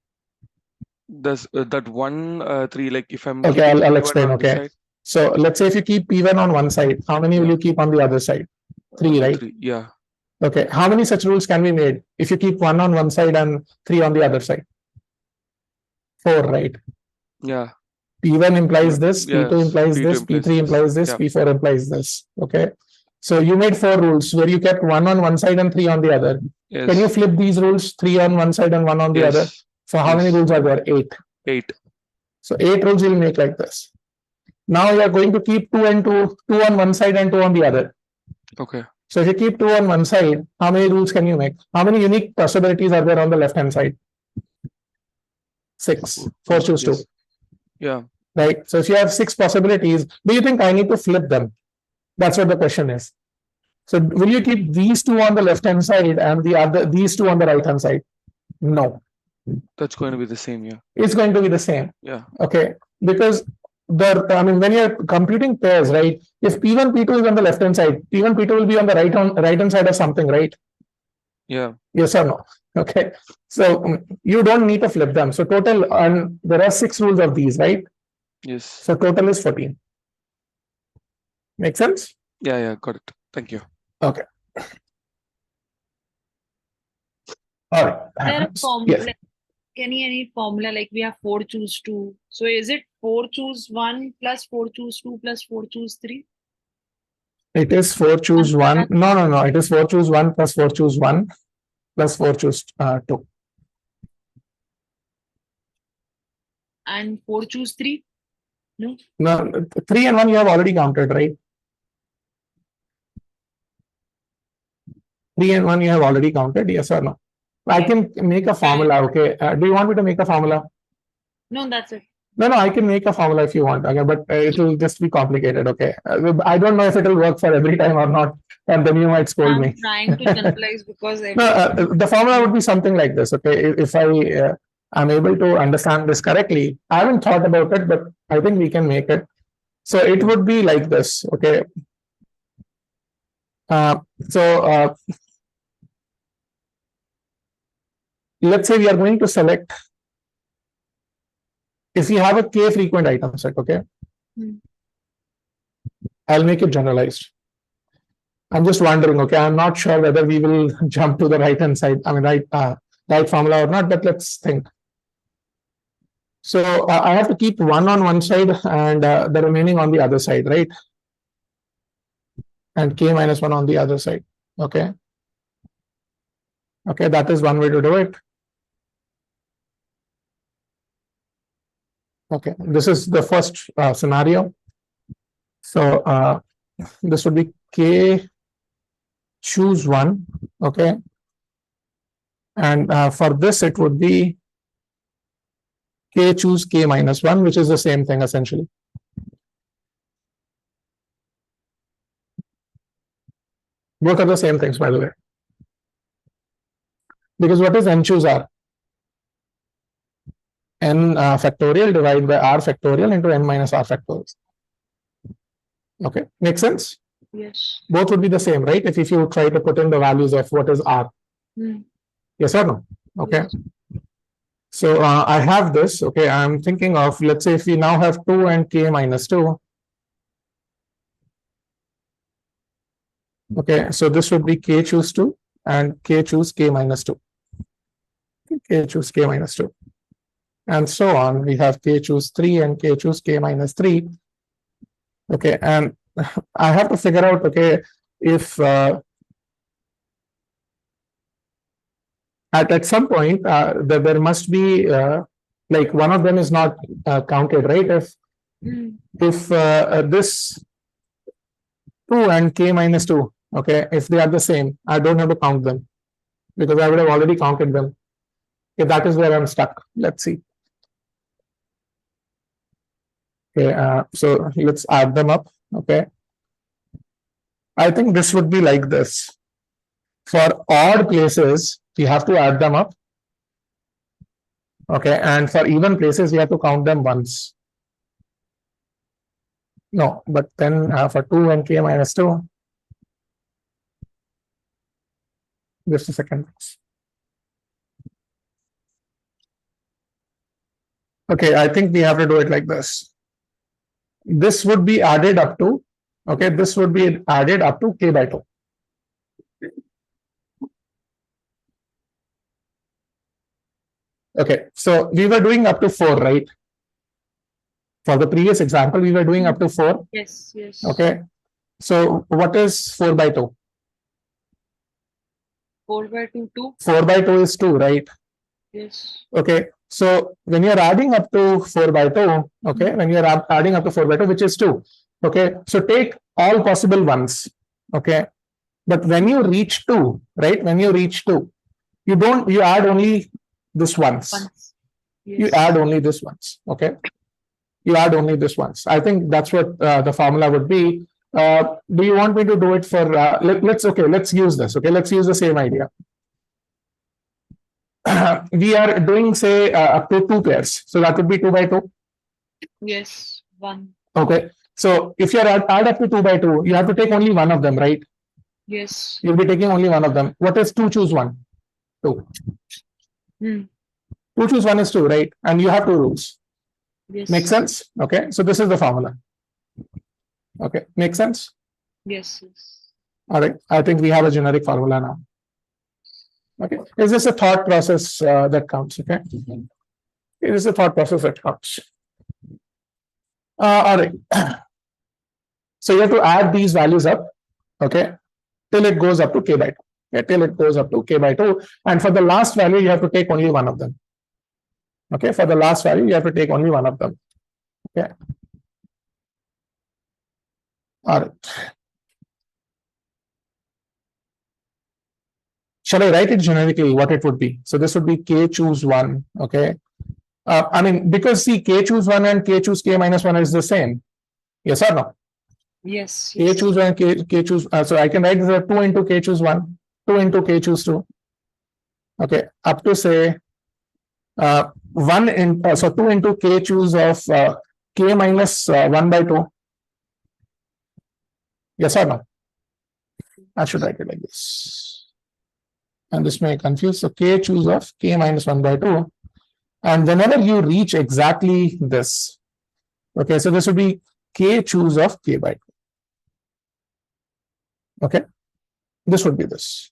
Does that 1, 3, like if I'm Okay, keeping I'll P1 explain. on this Okay. side, So let's say if you keep P1 on one side, how many will you keep on the other side? 3, right? 3, yeah. Okay. How many such rules can be made if you keep 1 on one side and 3 on the other side? 4, right? Yeah. P1 implies this, Yes, P2 implies P2 this, implies P3 this. implies this, Yeah. P4 implies this. Okay. So you made 4 rules where you kept 1 on one side and 3 on the other. Yes. Can you flip these rules? 3 on one side and 1 on the other. Yes. So how many Yes. rules are there? 8. 8. So 8 rules will make like this. Now you are going to keep 2 and 2, 2 on one side and 2 on the other. Okay. So if you keep 2 on one side, how many rules can you make? How many unique possibilities are there on the left hand side? 6. 4 choose 2. Yes. Yeah. Right. So if you have 6 possibilities, do you think I need to flip them? That's what the question is. So will you keep these 2 on the left hand side and these 2 on the right hand side? No. That's going to be the same, yeah. It's going to be the same. Yeah. Okay. Because when you're computing pairs, right? If P1, P2 is on the left hand side, P1, P2 will be on the right hand side of something, right? Yeah. Yes or no? Okay. So you don't need to flip them. So total, and there are 6 rules of these, right? Yes. So total is 14. Make sense? Yeah, yeah, got it. Thank you. Okay. All right. There are formula, Yes. like, any formula like we have 4 choose 2. So is it 4 choose 1 plus 4 choose 2 plus 4 choose 3? It is 4 choose 1. No. It is 4 choose 1 plus 4 choose 1 plus 4 choose 2. And 4 choose 3? No. No, 3 and 1 you have already counted, right? 3 and 1 you have already counted, yes or no? I can make a formula, okay? Do you want me to make a formula? No, that's it. No, I can make a formula if you want, okay? But it will just be complicated, okay? I don't know if it will work for every time or not, and then you might scold me. I'm trying to generalize because No, the formula would be something like this, okay? If I am able to understand this correctly, I haven't thought about it, but I think we can make it. So it would be like this, okay? Let's say we are going to select, if you have a k frequent item set, okay? I'll make it generalized. I'm just wondering, okay? I'm not sure whether we will jump to the right hand side, right formula or not, but let's think. So I have to keep 1 on one side and the remaining on the other side, right? And k minus 1 on the other side, okay? Okay, that is one way to do it. Okay, this is the first scenario. So this would be k choose 1, okay? And for this, it would be k choose k minus 1, which is the same thing essentially. Both are the same things, by the way. Because what is n choose r? N factorial divided by r factorial into n minus r factorial. Okay, make sense? Yes. Both would be the same, right? If you try to put in the values of what is r. Yes or no? Okay. Yes. So I have this. Okay, I'm thinking of, let's say if we now have 2 and k minus 2. Okay, so this would be k choose 2 and k choose k minus 2. K choose k minus 2. And so on. We have k choose 3 and k choose k minus 3. Okay, and I have to figure out, okay, if at some point there must be like one of them is not counted, right? If this 2 and k minus 2, okay, if they are the same, I don't have to count them because I would have already counted them. Okay, that is where I'm stuck. Let's see. Okay, so let's add them up. Okay, I think this would be like this. For odd places, you have to add them up. Okay, and for even places, you have to count them once. No, but then for 2 and k minus 2, just a second. Okay, I think we have to do it like this. This would be added up to, okay, this would be added up to k by 2. Okay, so we were doing up to 4, right? For the previous example, we were doing up to 4. Yes, yes. Okay, so what is 4 by 2? 4 by 2, 2. 4 by 2 is 2, right? Yes. Okay, so when you're adding up to 4 by 2, okay, when you're adding up to 4 by 2, which is 2, okay, so take all possible ones, okay, but when you reach 2, right, when you reach 2, you add only this once. Yes. You add only this once, okay, you add only this once. I think that's what the formula would be. Do you want me to do it for let's use this, okay, let's use the same idea. We are doing, say, up to 2 pairs, so that would be 2 by 2. Yes, 1. Okay, so if you add up to 2 by 2, you have to take only one of them, right? Yes. You'll be taking only one of them. What is 2 choose 1? 2. 2 choose 1 is 2, right? And you have 2 rules. Yes. Make sense? Okay, so this is the formula. Okay, make sense? Yes, yes. All right, I think we have a generic formula now. Okay, is this a thought process that counts? Okay, it is a thought process that counts. All right, so you have to add these values up, okay, till it goes up to k by 2. Okay, till it goes up to k by 2, and for the last value, you have to take only one of them. Okay, for the last value, you have to take only one of them. Okay. All right. Shall I write it generically what it would be? So this would be k choose 1. Okay. I mean, because see, k choose 1 and k choose k minus 1 is the same. Yes or no? Yes. K choose 1 and k choose. So I can write this as 2 into k choose 1, 2 into k choose 2. Okay. Up to say 1 in, so 2 into k choose of k minus 1 by 2. Yes or no? I should write it like this. And this may confuse. So k choose of k minus 1 by 2. And whenever you reach exactly this, okay, so this would be k choose of k by 2. Okay, this would be this.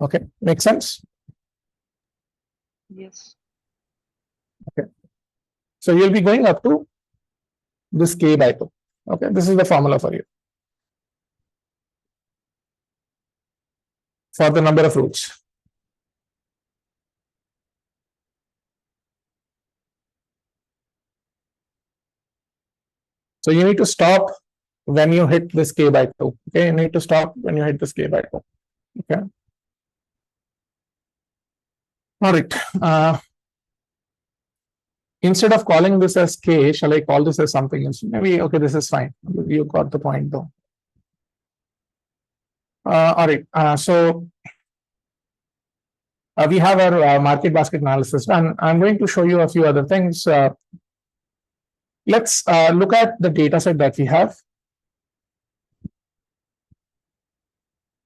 Okay, make sense? Yes. Okay, so you'll be going up to this k by 2. Okay, this is the formula for you. For the number of roots. So you need to stop when you hit this k by 2. Okay, you need to stop when you hit this k by 2. Okay. All right. Instead of calling this as k, shall I call this as something else? Maybe, okay, this is fine. You got the point though. All right. We have our market basket analysis, and I'm going to show you a few other things. Let's look at the data set that we have.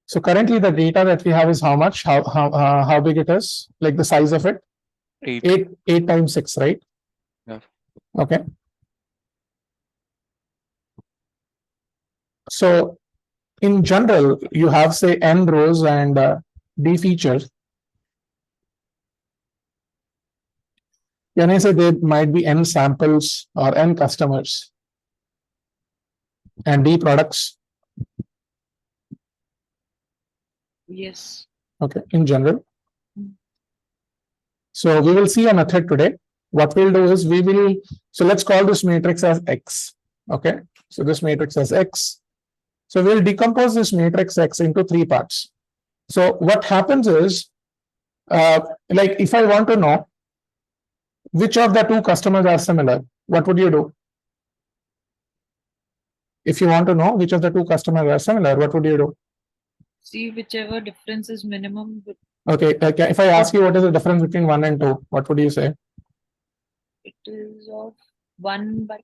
So currently the data that we have is how much, how big it is, like the size of it, 8. 8 times 6, right? Yeah. Okay. So in general, you have say n rows and d features. Can I say there might be n samples or n customers and d products? Yes. Okay, in general. Mm. So we will see a method today. What we'll do is so let's call this matrix as X. Okay, so this matrix as X. So we'll decompose this matrix X into 3 parts. So what happens is, like if I want to know which of the 2 customers are similar, what would you do? If you want to know which of the 2 customers are similar, what would you do? See whichever difference is minimum. Okay, if I ask you what is the difference between 1 and 2, what would you say? It is of 1 byte.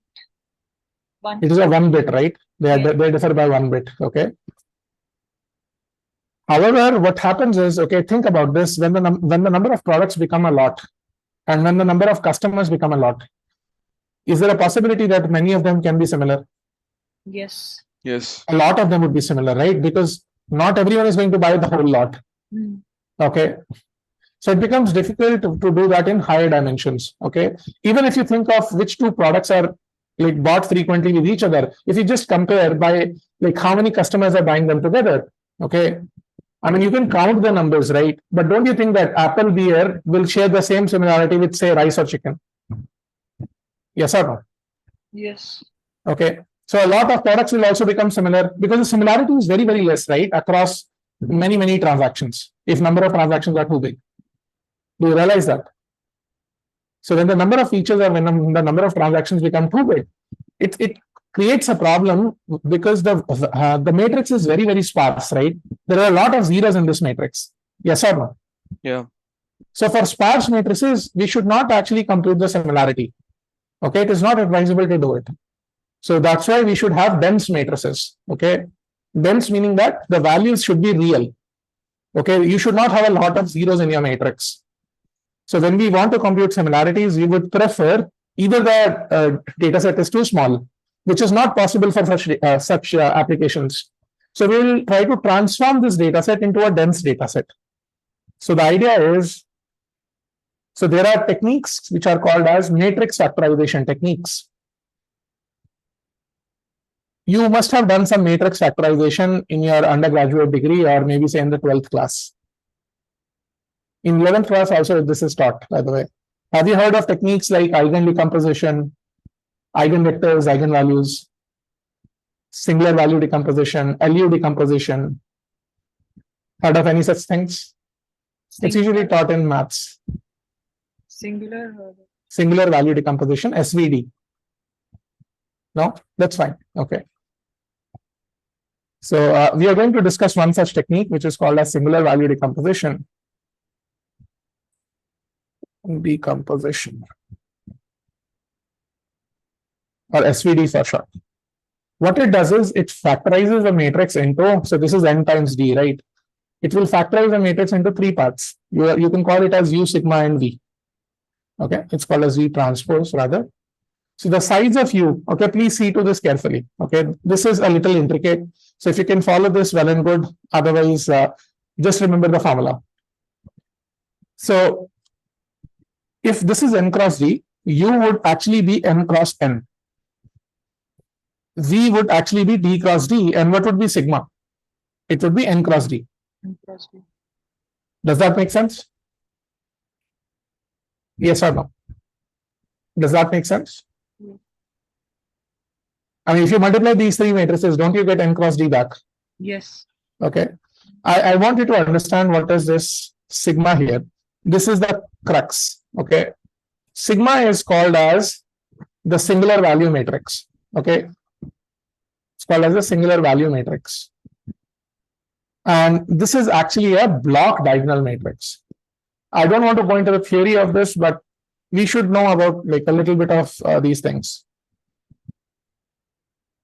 1. It is a 1 bit, right? They differ by 1 bit. Okay. However, what happens is, okay, think about this: when the number of products become a lot, and when the number of customers become a lot, is there a possibility that many of them can be similar? Yes. Yes. A lot of them would be similar, right? Because not everyone is going to buy the whole lot. Mm. Okay. So it becomes difficult to do that in higher dimensions. Okay. Even if you think of which 2 products are like bought frequently with each other, if you just compare by like how many customers are buying them together, okay. I mean, you can count the numbers, right? But don't you think that apple beer will share the same similarity with, say, rice or chicken? Yes or no? Yes. Okay. So a lot of products will also become similar because the similarity is very, very less, right? Across many, many transactions, if number of transactions are too big. Do you realize that? So when the number of features or when the number of transactions become too big, it creates a problem because the matrix is very, very sparse, right? There are a lot of zeros in this matrix. Yes or no? Yeah. So for sparse matrices, we should not actually compute the similarity. Okay, it is not advisable to do it. So that's why we should have dense matrices. Okay, dense meaning that the values should be real. Okay, you should not have a lot of zeros in your matrix. So when we want to compute similarities, we would prefer either the data set is too small, which is not possible for such applications. So we will try to transform this data set into a dense data set. So the idea is, so there are techniques which are called as matrix factorization techniques. You must have done some matrix factorization in your undergraduate degree or maybe say in the 12th class. In 11th class also this is taught, by the way. Have you heard of techniques like eigen decomposition, eigenvectors, eigenvalues, singular value decomposition, LU decomposition? Heard of any such things? It's usually taught in maths. Singular value decomposition, SVD. No, that's fine. Okay. So we are going to discuss one such technique, which is called as singular value decomposition. Decomposition, or SVD for short. What it does is it factorizes the matrix into, so this is n times d, right? It will factorize the matrix into 3 parts. You can call it as U, sigma, and V. Okay, it's called as V transpose rather. So the size of U, okay, please see to this carefully. Okay, this is a little intricate. So if you can follow this, well and good. Otherwise, just remember the formula. So if this is n cross d, U would actually be n cross n. V would actually be d cross d, and what would be sigma? It would be n cross d. Does that make sense? Yes or no? Does that make sense? Yes. I mean, if you multiply these 3 matrices, don't you get n cross d back? Yes. Okay. I want you to understand what is this sigma here. This is the crux. Okay. Sigma is called as the singular value matrix. Okay. It's called as the singular value matrix. And this is actually a block diagonal matrix. I don't want to go into the theory of this, but we should know about like a little bit of these things.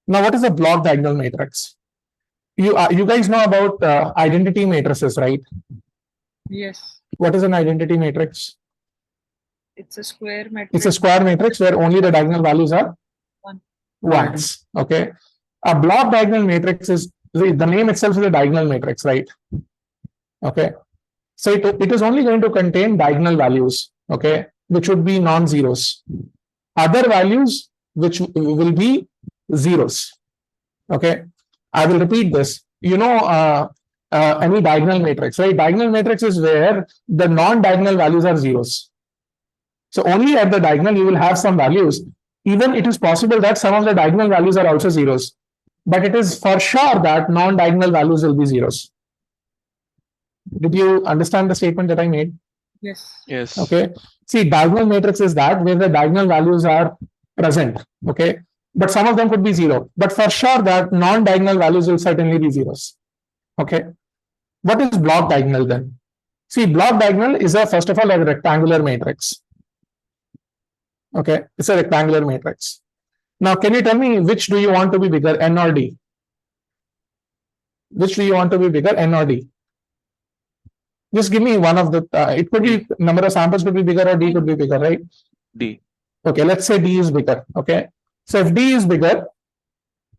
Now, what is a block diagonal matrix? You guys know about identity matrices, right? Yes. What is an identity matrix? It's a square matrix. It's a square matrix where only the diagonal values are One. ones. Okay. A block diagonal matrix is the name itself is a diagonal matrix, right? Okay. So it is only going to contain diagonal values, okay, which would be non-zeros. Other values which will be zeros. Okay. I will repeat this. You know, any diagonal matrix, right? Diagonal matrix is where the non-diagonal values are zeros. So only at the diagonal you will have some values. Even it is possible that some of the diagonal values are also zeros, but it is for sure that non-diagonal values will be zeros. Did you understand the statement that I made? Yes. Yes. Okay. See, diagonal matrix is that where the diagonal values are present. Okay. But some of them could be zero. But for sure that non-diagonal values will certainly be zeros. Okay. What is block diagonal then? See, block diagonal is first of all a rectangular matrix. Okay. It's a rectangular matrix. Now, can you tell me which do you want to be bigger, N or D? Which do you want to be bigger, N or D? Just give me one of the, it could be number of samples could be bigger or D could be bigger, right? D. Okay, let's say D is bigger. Okay. So if D is bigger,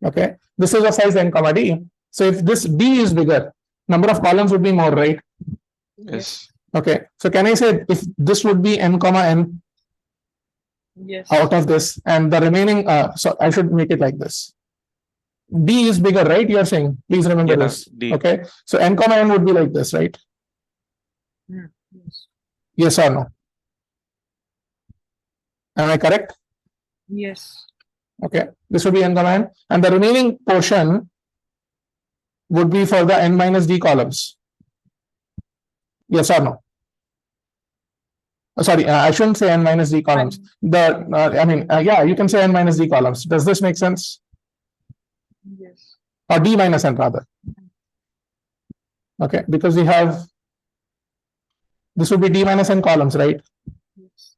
okay, this is a size N comma D. So if this D is bigger, number of columns would be more, right? Yes. Okay. So can I say if this would be N comma N Yes. out of this and the remaining, so I should make it like this. D is bigger, right? You're saying, please remember Yeah, this. D. Okay. So N comma N would be like this, right? Yes. Yes or no? Am I correct? Yes. Okay. This would be N comma N. And the remaining portion would be for the N minus D columns. Yes or no? Sorry, I shouldn't say N minus D columns. Yeah, you can say N minus D columns. Does this make sense? Yes. Or D minus N rather. Okay, because we have, this would be D minus N columns, right? Yes.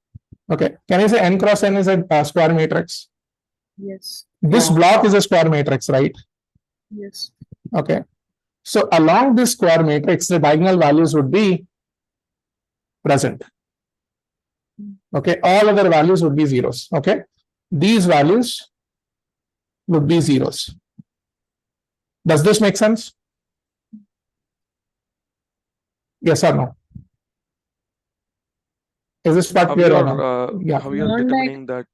Okay, can I say N cross N is a square matrix? Yes. This block is a square matrix, right? Yes. Okay, so along this square matrix, the diagonal values would be present. Okay, all other values would be zeros. Okay, these values would be zeros. Does this make sense? Yes or no? Is this part How clear you or no? are, Yeah. how you are Non-diag- determining that?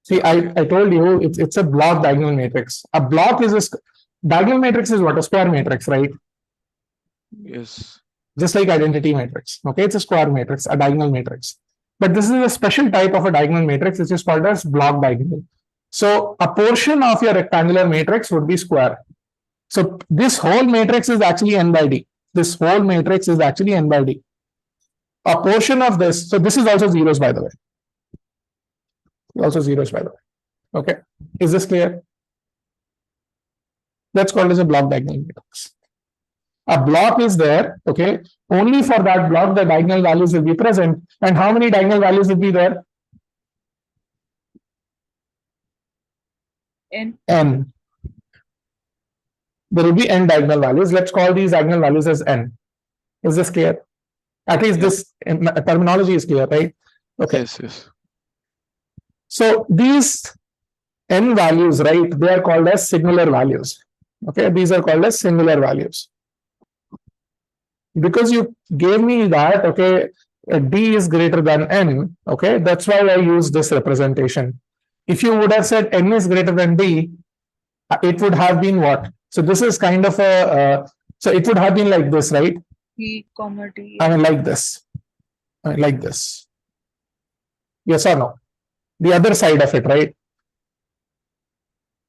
See, Okay. I told you it's a block diagonal matrix. A block is diagonal matrix is what? A square matrix, right? Yes. Just like identity matrix. Okay, it's a square matrix, a diagonal matrix. But this is a special type of a diagonal matrix, which is called as block diagonal. So a portion of your rectangular matrix would be square. So this whole matrix is actually N by D. This whole matrix is actually N by D. A portion of this, so this is also zeros, by the way. Also zeros, by the way. Okay, is this clear? That's called as a block diagonal matrix. A block is there, okay, only for that block the diagonal values will be present. And how many diagonal values will be there? N. N. There will be N diagonal values. Let's call these diagonal values as N. Is this clear? At least Yeah. this terminology is clear, right? Okay. Yes. Yes. So these N values, right, they are called as singular values. Okay, these are called as singular values. Because you gave me that, okay, D is greater than N, okay, that's why I use this representation. If you would have said N is greater than D, it would have been what? So this is kind of a, so it would have been like this, right? T, comma T. I mean, like this. Like this. Yes or no? The other side of it, right?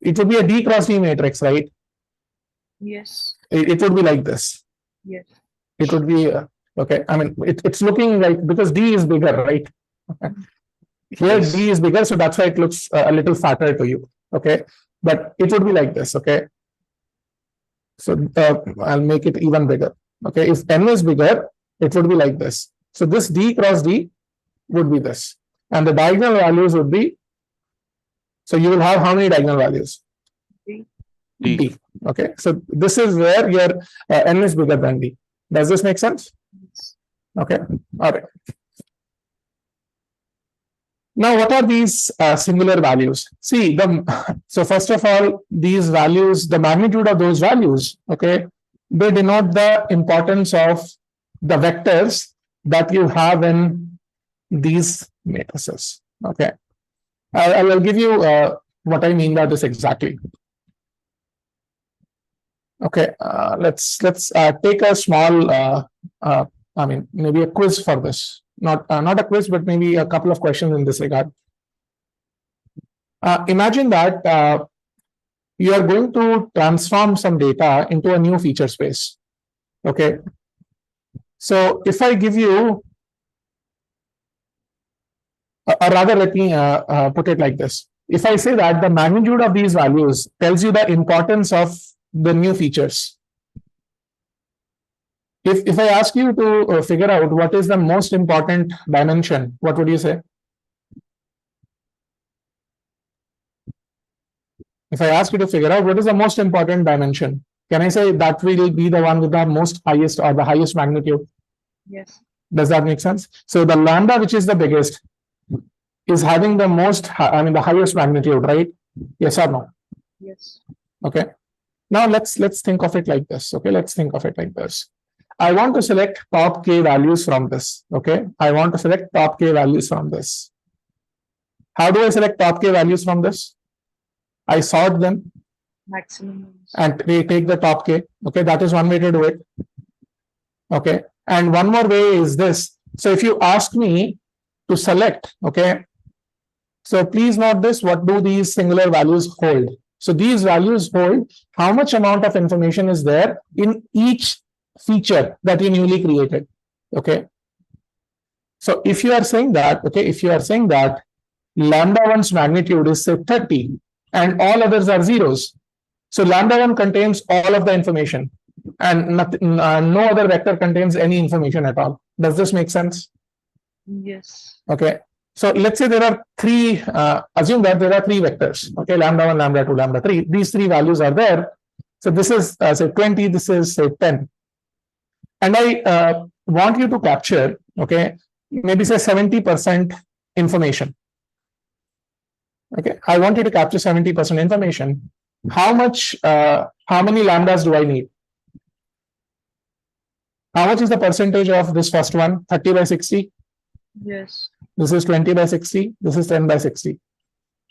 It would be a D cross D matrix, right? Yes. It would be like this. Yes. It would be, okay. I mean, it's looking like, because D is bigger, right? Here Yes. D is bigger, so that's why it looks a little fatter to you. Okay. But it would be like this. Okay. So I'll make it even bigger. Okay, if n is bigger, it would be like this. So this d cross d would be this, and the diagonal values would be. So you will have how many diagonal values? D. D. Okay, so this is where your n is bigger than d. Does this make sense? Okay, all right. Now, what are these singular values? See, so first of all, these values, the magnitude of those values, okay, they denote the importance of the vectors that you have in these matrices. Okay, I will give you what I mean by this exactly. Okay, let's take a small, I mean, maybe a quiz for this. Not a quiz, but maybe a couple of questions in this regard. Imagine that you are going to transform some data into a new feature space. Okay. So if I give you, or rather, let me put it like this. If I say that the magnitude of these values tells you the importance of the new features. If I ask you to figure out what is the most important dimension, what would you say? If I ask you to figure out what is the most important dimension, can I say that will be the one with the most highest or the highest magnitude? Yes. Does that make sense? So the lambda, which is the biggest, is having the most, I mean, the highest magnitude, right? Yes or no? Yes. Okay. Now let's think of it like this. Okay, let's think of it like this. I want to select top k values from this. Okay, I want to select top k values from this. How do I select top k values from this? I sort them Maximum. and they take the top k. Okay, that is one way to do it. Okay, and one more way is this. So if you ask me to select, okay, so please note this, what do these singular values hold? So these values hold how much amount of information is there in each feature that you newly created. Okay. So if you are saying that, okay, if you are saying that lambda 1's magnitude is say 30 and all others are zeros, so lambda 1 contains all of the information and nothing, no other vector contains any information at all. Does this make sense? Yes. Okay. So let's say there are three, assume that there are three vectors. Okay, lambda 1, lambda 2, lambda 3. These three values are there. So this is say 20, this is say 10. And I want you to capture, okay, maybe say 70% information. Okay, I want you to capture 70% information. How much, how many lambdas do I need? How much is the percentage of this first one? 30 by 60? Yes. This is 20 by 60. This is 10 by 60.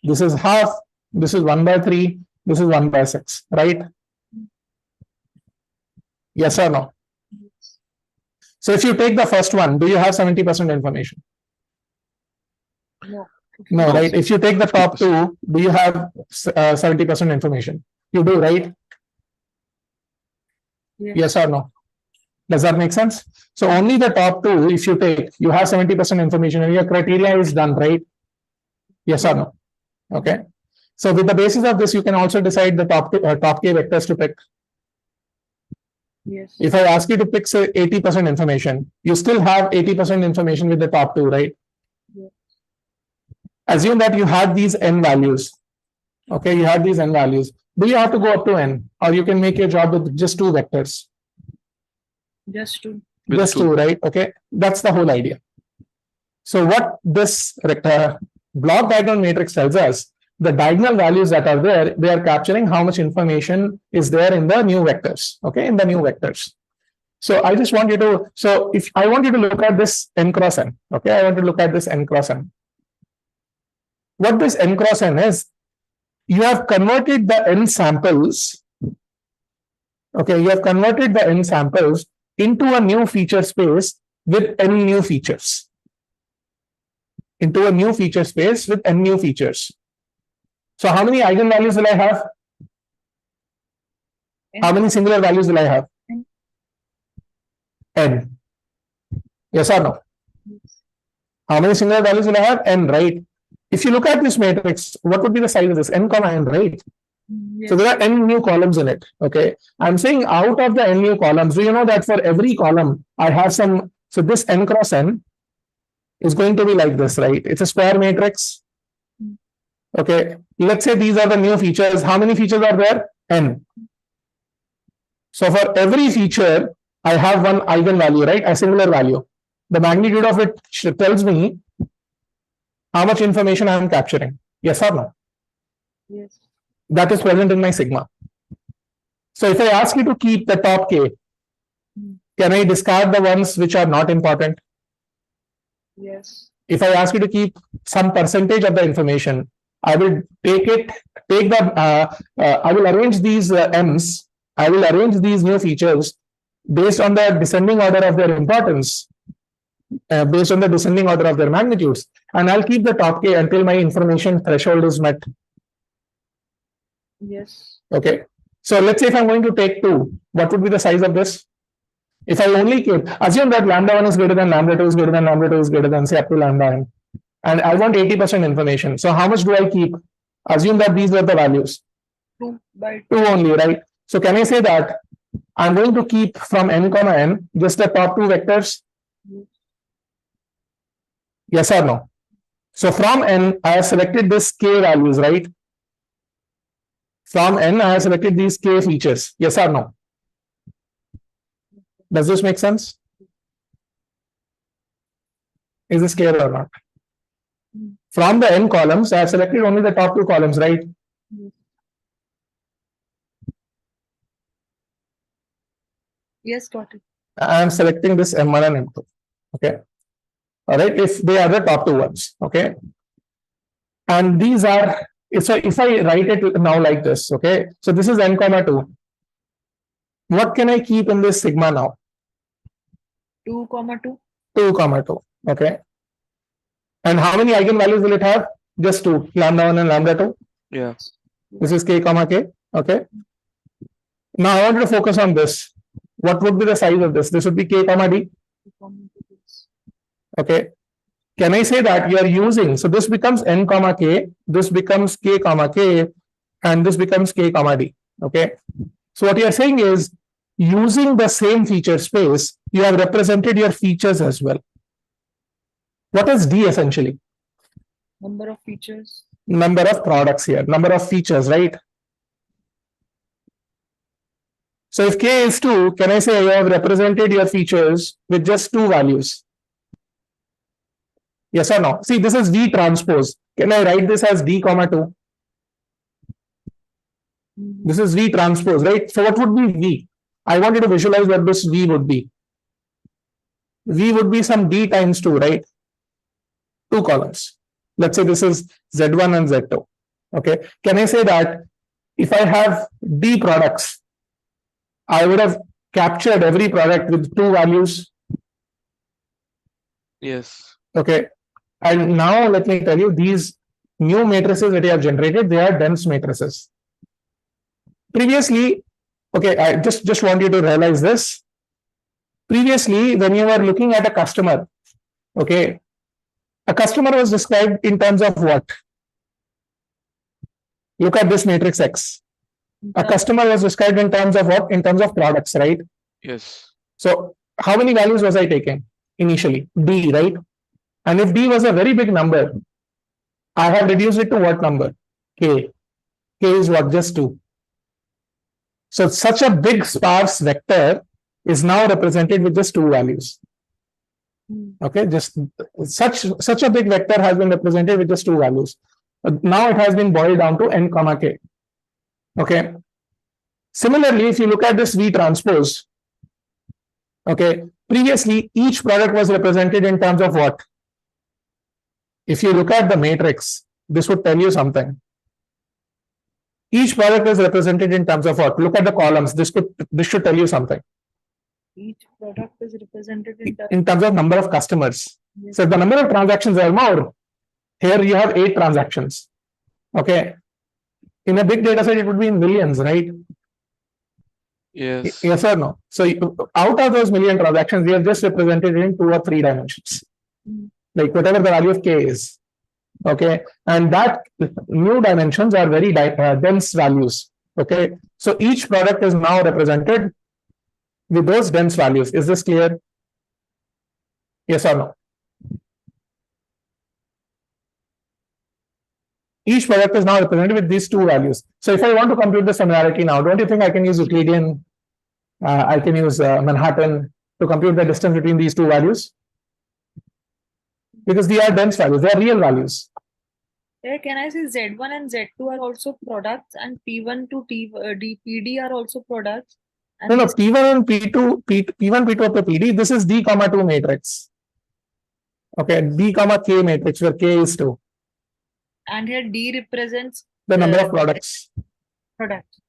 This is half. This is 1 by 3. This is 1 by 6, right? Yes or no? Yes. So if you take the first one, do you have 70% information? No. No, right? If you take the top two, do you have 70% information? You do, right? Yes. Yes or no? Does that make sense? So only the top two, if you take, you have 70% information and your criteria is done, right? Yes or no? Okay. So with the basis of this, you can also decide the top k vectors to pick. Yes. If I ask you to pick say 80% information, you still have 80% information with the top two, right? Yes. Assume that you have these n values. Okay, you have these n values. Do you have to go up to n, or you can make your job with just two vectors? Just two. With Just two, right? Okay, that's the whole idea. So what this block diagonal matrix tells us, the diagonal values that are there, they are capturing how much information is there in the new vectors. Okay, in the new vectors. So I just want you to, so if I want you to look at this n cross n, okay, I want to look at this n cross n. What this n cross n is, you have converted the n samples, okay, you have converted the n samples into a new feature space with n new features. Into a new feature space with n new features. So how many eigenvalues will I have? How many singular values will I have? N. N. Yes or no? Yes. How many singular values will I have? N, right? If you look at this matrix, what would be the size of this? N comma n, right? So there are n new columns in it. Okay. I'm saying out of the n new columns, do you know that for every column, I have some, so this n cross n is going to be like this, right? It's a square matrix. Okay. Let's say these are the new features. How many features are there? N. So for every feature, I have one eigenvalue, right? A singular value. The magnitude of it tells me how much information I am capturing. Yes or no? Yes. That is present in my sigma. So if I ask you to keep the top k, can I discard the ones which are not important? Yes. If I ask you to keep some percentage of the information, I will I will arrange these m's, I will arrange these new features based on the descending order of their importance, based on the descending order of their magnitudes, and I'll keep the top k until my information threshold is met. Yes. Okay. So let's say if I'm going to take 2, what would be the size of this? If I only keep, assume that lambda 1 is greater than lambda 2 is greater than lambda 2 is greater than, say, up to lambda n, and I want 80% information. So how much do I keep? Assume that these were the values. 2 by 2 only, right? So can I say that I'm going to keep from n comma n just the top 2 vectors? Yes or no? So from n, I have selected this k values, right? From n, I have selected these k features. Yes or no? Does this make sense? Is this clear or not? From the n columns, I have selected only the top 2 columns, right? Yes, got it. I am selecting this M1 and M2. Okay. All right. If they are the top 2 ones. Okay. And these are, so if I write it now like this, okay. So this is n comma 2. What can I keep in this sigma now? 2 comma 2. 2 comma 2. Okay. And how many eigenvalues will it have? Just 2, lambda 1 and lambda 2. Yeah. This is k comma k. Okay. Now I want you to focus on this. What would be the size of this? This would be k comma d. 2 comma 2. Okay. Can I say that you are using, so this becomes n comma k, this becomes k comma k, and this becomes k comma d. Okay. So what you are saying is, using the same feature space, you have represented your features as well. What is d essentially? Number of features. Number of products here, number of features, right? So if k is 2, can I say you have represented your features with just 2 values? Yes or no? See, this is V transpose. Can I write this as d comma 2? This is V transpose, right? So what would be V? I want you to visualize what this V would be. V would be some d times 2, right? 2 columns. Let's say this is Z1 and Z2. Okay. Can I say that if I have d products, I would have captured every product with 2 values? Yes. Okay. And now let me tell you, these new matrices that you have generated, they are dense matrices. Previously, okay, I just want you to realize this. Previously, when you were looking at a customer, okay, a customer was described in terms of what? Look at this matrix X. A customer was described in terms of what? In terms of products, right? Yes. So how many values was I taking initially? D, right? And if D was a very big number, I have reduced it to what number? K. K is what? Just 2. So such a big sparse vector is now represented with just 2 values. Okay, just such a big vector has been represented with just 2 values. Now it has been boiled down to n comma k. Okay. Similarly, if you look at this V transpose, okay, previously each product was represented in terms of what? If you look at the matrix, this would tell you something. Each product is represented in terms of what? Look at the columns. This should tell you something. Each product is represented In terms of number of customers. Yes. So the number of transactions are more. Here you have 8 transactions. Okay. In a big data set, it would be in millions, right? Yes. Yes or no? So out of those million transactions, we have just represented in 2 or 3 dimensions. Like whatever the value of k is. Okay. And that new dimensions are very dense values. Okay, so each product is now represented with those dense values. Is this clear? Yes or no? Each product is now represented with these two values. So if I want to compute the similarity now, don't you think I can use Euclidean? I can use Manhattan to compute the distance between these two values? Because they are dense values, they are real values. Can I say Z1 and Z2 are also products, and P1 to PD are also products? And No, this- P1 and P2, P1, P2 up to PD, this is D comma 2 matrix. Okay, D comma K matrix where K is 2. And here D represents The number of products products.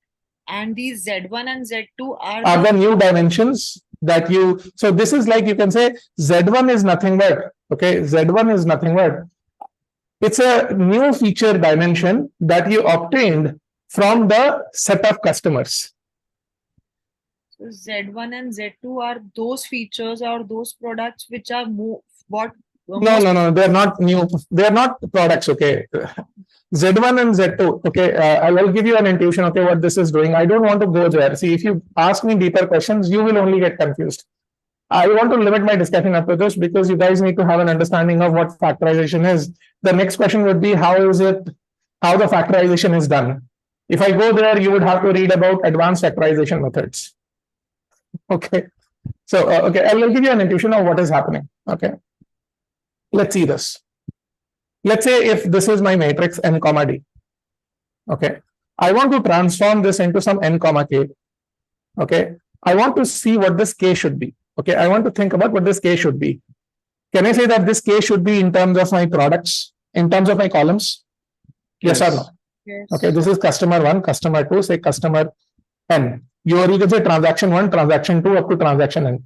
And these Z1 and Z2 are the new dimensions that you, so this is like you can say Z1 is nothing but, okay, Z1 is nothing but, it's a new feature dimension that you obtained from the set of customers. So Z1 and Z2 are those features or those products which are No, they're not new, they're not products, okay. Z1 and Z2, okay, I will give you an intuition, okay, what this is doing. I don't want to go there. See, if you ask me deeper questions, you will only get confused. I want to limit my discussion up to this because you guys need to have an understanding of what factorization is. The next question would be how the factorization is done. If I go there, you would have to read about advanced factorization methods. Okay. So, okay, I will give you an intuition of what is happening. Okay. Let's see this. Let's say if this is my matrix n comma d. Okay. I want to transform this into some n comma k. Okay. I want to see what this k should be. Okay. I want to think about what this k should be. Can I say that this k should be in terms of my products, in terms of my columns? Yes or no? Yes. Okay. This is customer 1, customer 2, say customer n. You can say transaction 1, transaction 2 up to transaction n.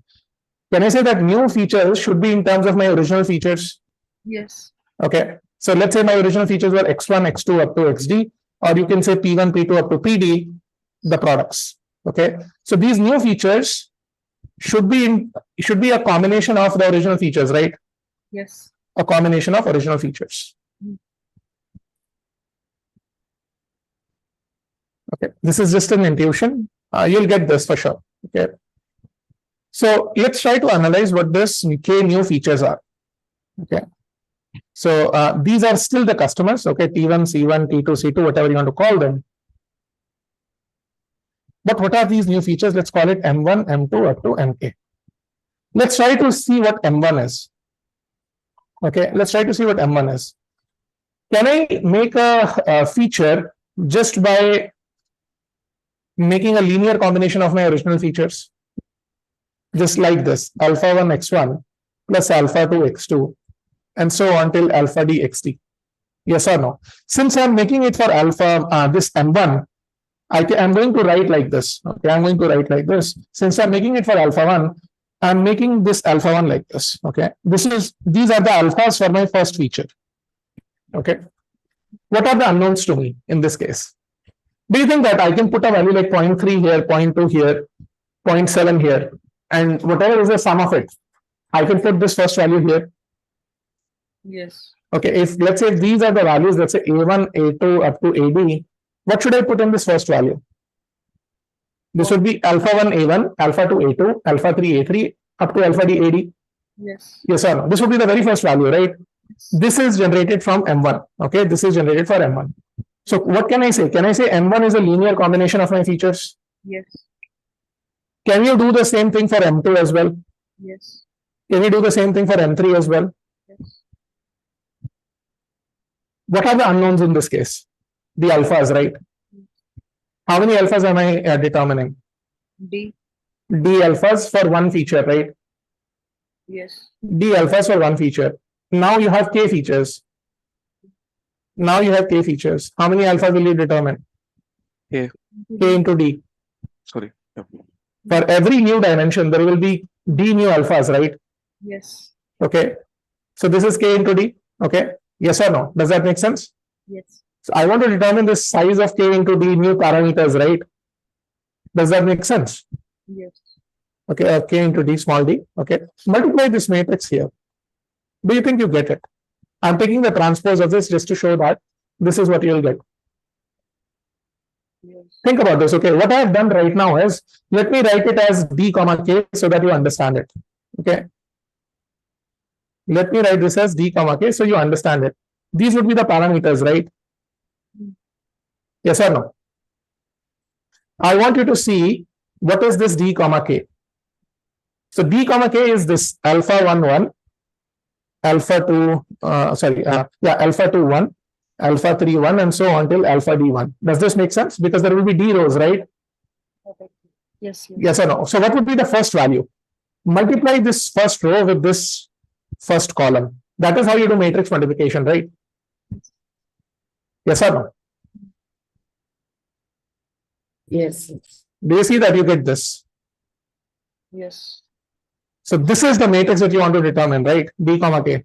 Can I say that new features should be in terms of my original features? Yes. Okay. So let's say my original features were x1, x2 up to xd, or you can say p1, p2 up to pd, the products. Okay. So these new features should be a combination of the original features, right? Yes. A combination of original features. Okay. This is just an intuition. You'll get this for sure. Okay. So let's try to analyze what this k new features are. Okay. So these are still the customers, okay, T1, C1, T2, C2, whatever you want to call them. But what are these new features? Let's call it M1, M2 up to MK. Let's try to see what M1 is. Okay, let's try to see what M1 is. Can I make a feature just by making a linear combination of my original features? Just like this, alpha 1 x1 plus alpha 2 x2 and so on till alpha d xt. Yes or no? Since I'm making it for alpha, this M1, I'm going to write like this. Okay, I'm going to write like this. Since I'm making it for alpha 1, I'm making this alpha 1 like this. Okay, these are the alphas for my first feature. Okay, what are the unknowns to me in this case? Do you think that I can put a value like 0.3 here, 0.2 here, 0.7 here, and whatever is the sum of it, I can put this first value here? Yes. Okay, if let's say these are the values, let's say A1, A2 up to AD, what should I put in this first value? This would be alpha 1 A1, alpha 2 A2, alpha 3 A3 up to alpha D AD. Yes. Yes or no? This would be the very first value, right? This is generated from M1. Okay, this is generated for M1. So what can I say? Can I say M1 is a linear combination of my features? Yes. Can you do the same thing for M2 as well? Yes. Can you do the same thing for M3 as well? Yes. What are the unknowns in this case? The alphas, right? How many alphas am I determining? D. D alphas for one feature, right? Yes. D alphas for one feature. Now you have K features. Now you have K features. How many alphas will you determine? K. K into D. Sorry. Yeah. For every new dimension, there will be D new alphas, right? Yes. Okay. So this is K into D. Okay. Yes or no? Does that make sense? Yes. So I want to determine the size of K into D new parameters, right? Does that make sense? Yes. Okay. K into D small d. Okay. Multiply this matrix here. Do you think you get it? I'm taking the transpose of this just to show that this is what you'll get. Yes. Think about this. Okay, what I have done right now is, let me write it as D comma K so that you understand it. Okay. Let me write this as D comma K so you understand it. These would be the parameters, right? Yes or no? I want you to see what is this D comma K. So D comma K is this alpha 1 1, alpha 2, alpha 2 1, alpha 3 1, and so on till alpha D 1. Does this make sense? Because there will be D rows, right? Yes. Yes or no? So what would be the first value? Multiply this first row with this first column. That is how you do matrix multiplication, right? Yes or no? Yes. Do you see that you get this? Yes. So this is the matrix that you want to determine, right? D comma K.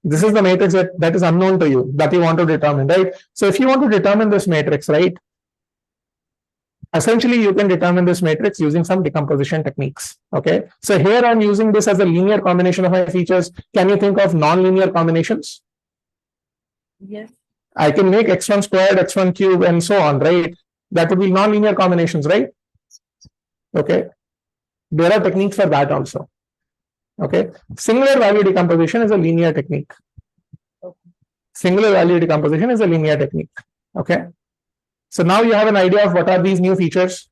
This is the matrix that is unknown to you, that you want to determine, right? So if you want to determine this matrix, right? Essentially, you can determine this matrix using some decomposition techniques. Okay. So here I'm using this as a linear combination of my features. Can you think of non-linear combinations? Yes. I can make x1 squared, x1 cube, and so on, right? That would be non-linear combinations, right? Okay. There are techniques for that also. Okay. Singular value decomposition is a linear technique. Singular value decomposition is a linear technique. Okay. So now you have an idea of what are these new features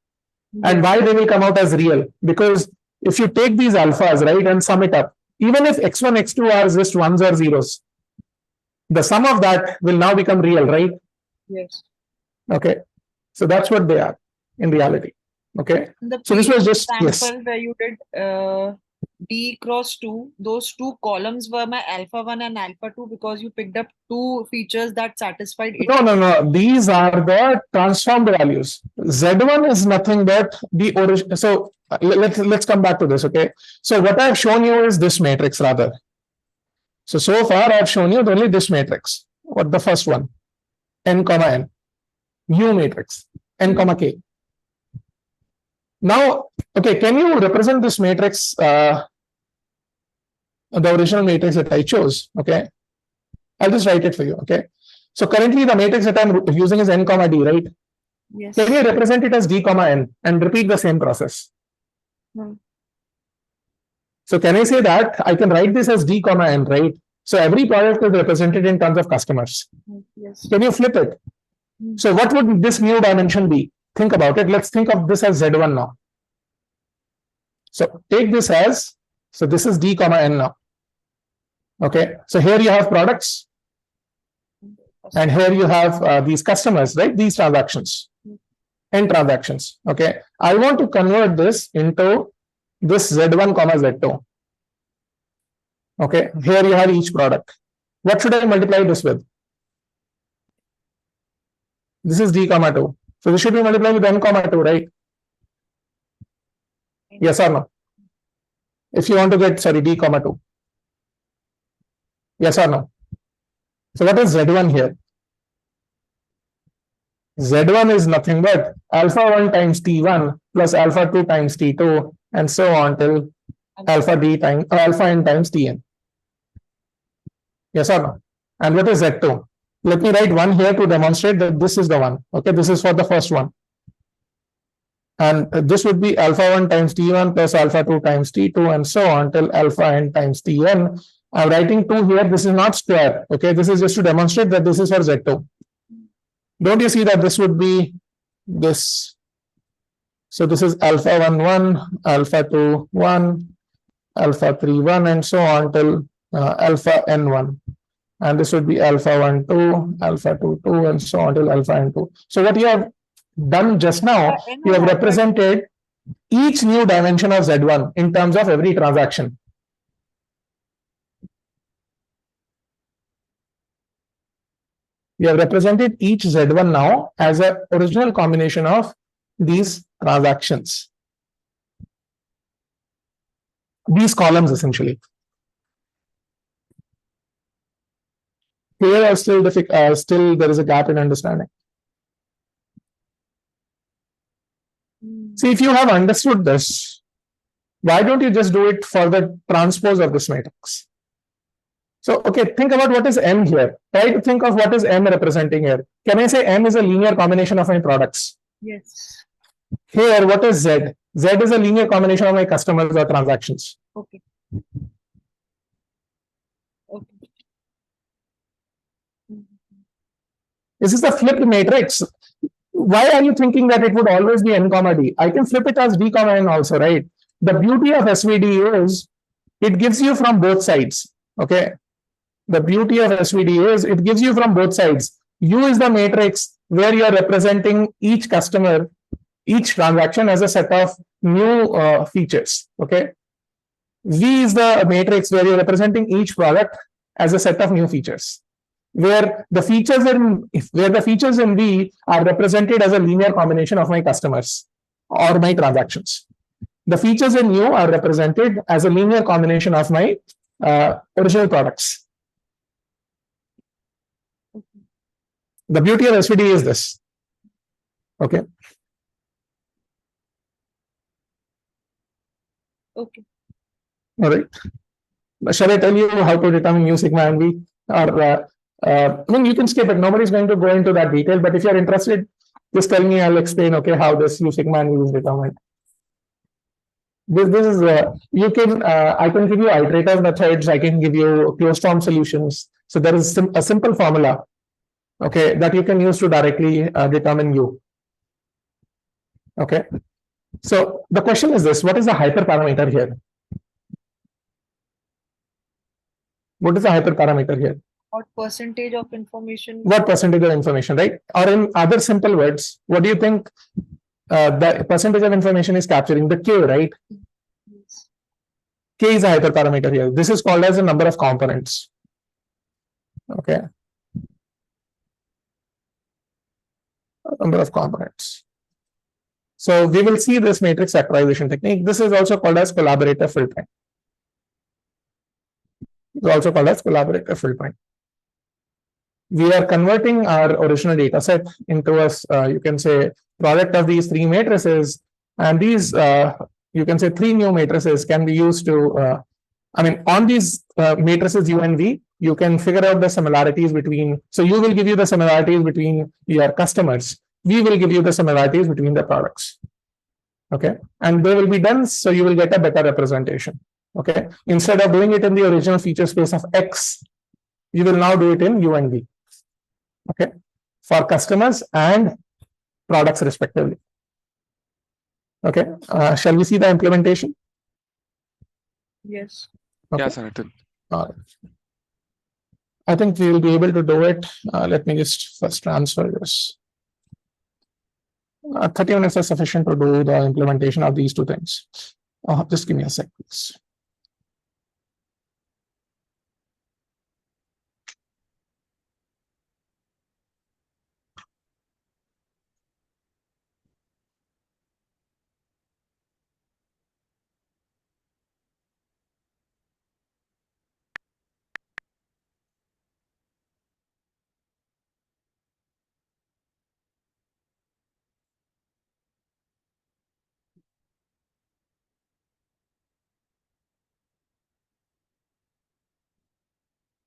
and why they will come out as real. Because if you take these alphas, right, and sum it up, even if x1, x2 are just ones or zeros, the sum of that will now become real, right? Yes. Okay. So that's what they are in reality. Okay. So this was just, yes. Example where you did D cross 2, those two columns were my alpha 1 and alpha 2 because you picked up two features that satisfied it. No. These are the transformed values. Z1 is nothing but the origin. So let's come back to this. Okay. So what I've shown you is this matrix rather. So far I've shown you only this matrix. What the first one? N comma N. U matrix. N comma K. Now, okay, can you represent this matrix, the original matrix that I chose? Okay. I'll just write it for you. Okay. So currently the matrix that I'm using is N comma D, right? Yes. Can you represent it as D comma N and repeat the same process? No. So can I say that I can write this as D comma N, right? So every product is represented in terms of customers. Yes. Can you flip it? So what would this new dimension be? Think about it. Let's think of this as Z1 now. So take this as, so this is D comma N now. Okay. So here you have products and here you have these customers, right? These transactions, N transactions. Okay. I want to convert this into this Z1 comma Z2. Okay. Here you have each product. What should I multiply this with? This is D comma 2. So this should be multiplied with N comma 2, right? Yes or no? If you want to get, sorry, D comma 2. Yes or no? So what is Z1 here? Z1 is nothing but alpha 1 times T1 plus alpha 2 times T2 and so on till alpha N times Tn. Yes or no? And what is Z2? Let me write 1 here to demonstrate that this is the one. Okay, this is for the first one. And this would be alpha 1 times T1 plus alpha 2 times T2 and so on till alpha N times Tn. I'm writing 2 here. This is not square. Okay, this is just to demonstrate that this is for Z2. Don't you see that this would be this? So this is alpha 1 1, alpha 2 1, alpha 3 1 and so on till alpha N 1. And this would be alpha 1 2, alpha 2 2 and so on till alpha N 2. So what you have done just now, you have represented each new dimension of Z1 in terms of every transaction. We have represented each Z1 now as an original combination of these transactions. These columns essentially. Here are still there is a gap in understanding. See, if you have understood this, why don't you just do it for the transpose of this matrix? So, okay, think about what is M here. Try to think of what is M representing here. Can I say M is a linear combination of my products? Yes. Here, what is Z? Z is a linear combination of my customers or transactions. Okay. Okay. Mhm. This is a flipped matrix. Why are you thinking that it would always be N comma D? I can flip it as D comma N also, right? The beauty of SVD is it gives you from both sides. Okay. The beauty of SVD is it gives you from both sides. U is the matrix where you are representing each customer, each transaction as a set of new features. Okay. V is the matrix where you're representing each product as a set of new features, where the features in V are represented as a linear combination of my customers or my transactions. The features in U are represented as a linear combination of my original products. The beauty of SVD is this. Okay. Okay. All right. Shall I tell you how to determine U sigma and V? Or I mean, you can skip it. Nobody's going to go into that detail. But if you're interested, just tell me. I'll explain. Okay, how this U sigma and V is determined. This is you can I can give you iterative methods. I can give you closed form solutions. So there is a simple formula, okay, that you can use to directly determine U. Okay. So the question is this: what is the hyperparameter here? What is the hyperparameter here? What percentage of information? What percentage of information, right? Or in other simple words, what do you think the percentage of information is capturing? The K, right? Yes. K is a hyperparameter here. This is called as a number of components. Okay. Number of components. So we will see this matrix factorization technique. This is also called as collaborative filtering. It's also called as collaborative filtering. We are converting our original data set into a, you can say, product of these three matrices, and these, you can say, three new matrices can be used to, I mean, on these matrices U and V, you can figure out the similarities between, so U will give you the similarities between your customers. V will give you the similarities between the products. Okay. And they will be done, so you will get a better representation. Okay. Instead of doing it in the original feature space of X, you will now do it in U and V. Okay. For customers and products respectively. Okay. Shall we see the implementation? Yes. Okay. Yes, Nitin. I think we will be able to do it. Let me just first transfer this. 30 minutes is sufficient to do the implementation of these two things. Just give me a sec, please.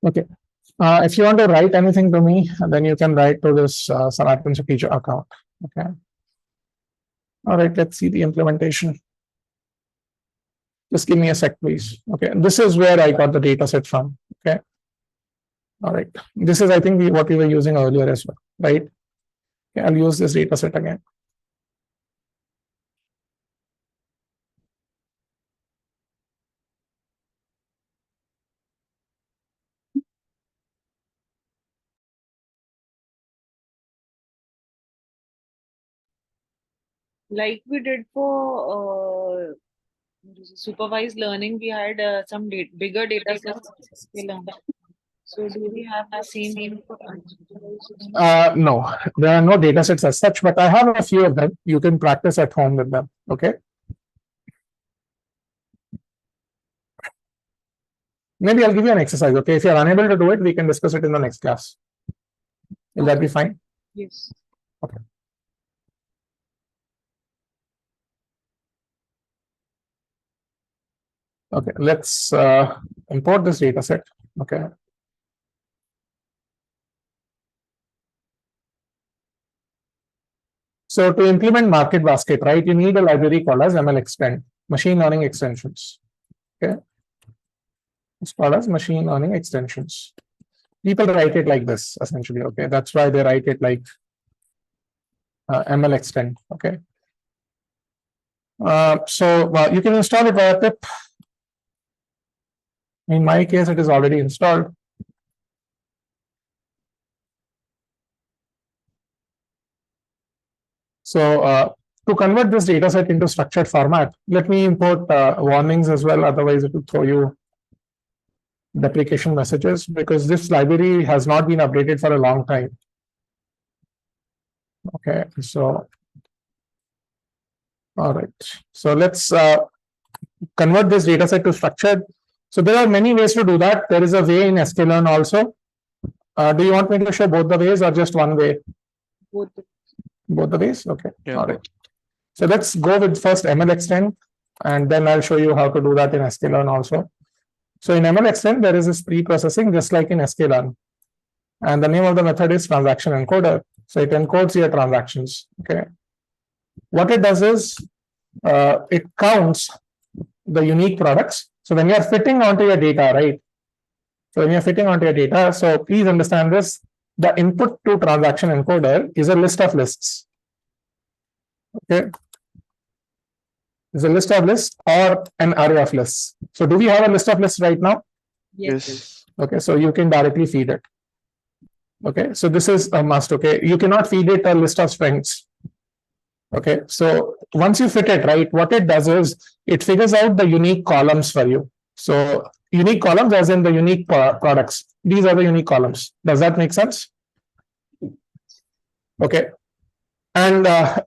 Okay. If you want to write anything to me, then you can write to this Sanatan Teacher account. Okay. All right. Let's see the implementation. Just give me a sec, please. Okay. This is where I got the data set from. Okay. All right. This is, I think, what we were using earlier as well, right? Okay, I'll use this data set again. Like we did for supervised learning, we had some bigger data sets. So do we have the same? No, there are no data sets as such, but I have a few of them. You can practice at home with them. Okay. Maybe I'll give you an exercise. Okay. If you're unable to do it, we can discuss it in the next class. Will that be fine? Yes. Okay. Okay. Let's import this data set. Okay. So to implement market basket, right, you need a library called as MLExtend, machine learning extensions. Okay. It's called as machine learning extensions. People write it like this essentially. Okay. That's why they write it like MLExtend. Okay. So you can install it via pip. In my case, it is already installed. So to convert this data set into structured format, let me import warnings as well. Otherwise, it will throw you deprecation messages because this library has not been updated for a long time. Okay, so all right. So let's convert this data set to structured. So there are many ways to do that. There is a way in sklearn also. Do you want me to show both the ways or just one way? Both. Both the ways? Okay. Yeah. All right. So let's go with first MLExtend, and then I'll show you how to do that in sklearn also. So in MLExtend, there is this pre-processing just like in sklearn. And the name of the method is transaction encoder. So it encodes your transactions. Okay. What it does is it counts the unique products. So when you're fitting onto your data, right? So when you're fitting onto your data, so please understand this. The input to transaction encoder is a list of lists. Okay. Is a list of lists or an array of lists. So do we have a list of lists right now? Yes. Okay, so you can directly feed it. Okay, so this is a must. Okay, you cannot feed it a list of strings. Okay, so once you fit it, right, what it does is it figures out the unique columns for you. So unique columns as in the unique products. These are the unique columns. Does that make sense? Okay. And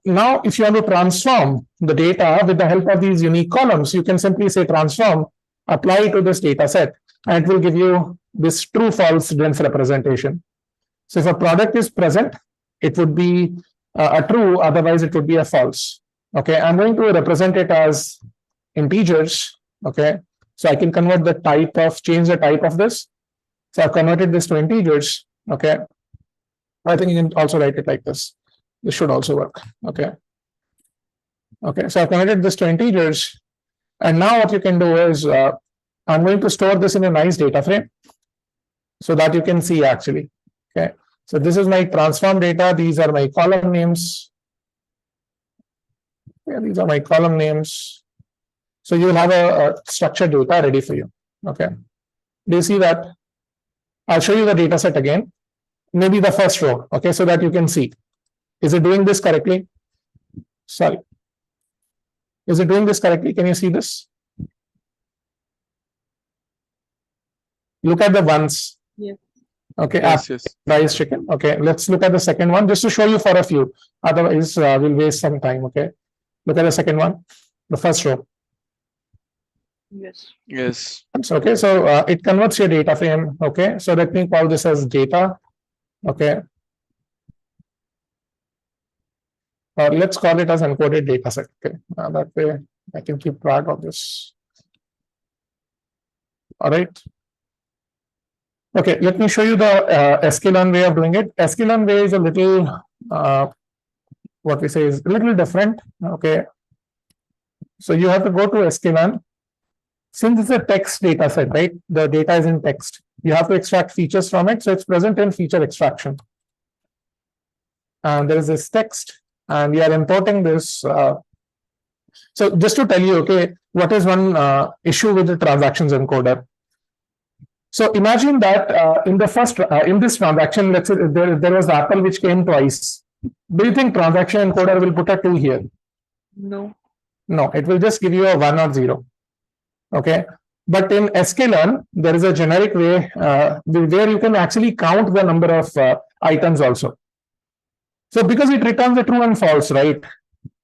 now if you want to transform the data with the help of these unique columns, you can simply say transform, apply to this data set, and it will give you this true false dense representation. So if a product is present, it would be a true, otherwise it would be a false. Okay, I'm going to represent it as integers. Okay, so I can convert the type of, change the type of this. So I've converted this to integers. Okay, I think you can also write it like this. This should also work. Okay. Okay, so I've converted this to integers. And now what you can do is I'm going to store this in a nice data frame so that you can see actually. Okay, so this is my transform data. These are my column names. Yeah, these are my column names. So you will have a structured data ready for you. Okay, do you see that? I'll show you the data set again. Maybe the first row. Okay, so that you can see. Is it doing this correctly? Sorry. Is it doing this correctly? Can you see this? Look at the ones. Yes. Okay, Yes. rice chicken. Okay, let's look at the second one just to show you for a few. Otherwise, we'll waste some time. Okay, look at the second one, the first row. Yes. Yes. Okay, so it converts your data frame. Okay, so let me call this as data. Okay. Or let's call it as encoded data set. Okay, that way I can keep track of this. All right. Okay, let me show you the sklearn way of doing it. Sklearn way is a little, what we say is a little different. Okay, so you have to go to sklearn. Since it's a text data set, right? The data is in text. You have to extract features from it. So it's present in feature extraction. And there is this text. And we are importing this. So just to tell you, okay, what is one issue with the transactions encoder? So imagine that in the first, in this transaction, let's say there was Apple which came twice. Do you think transaction encoder will put a 2 here? No. No, it will just give you a 1 or 0. Okay. But in sklearn, there is a generic way where you can actually count the number of items also. So because it returns a true and false, right?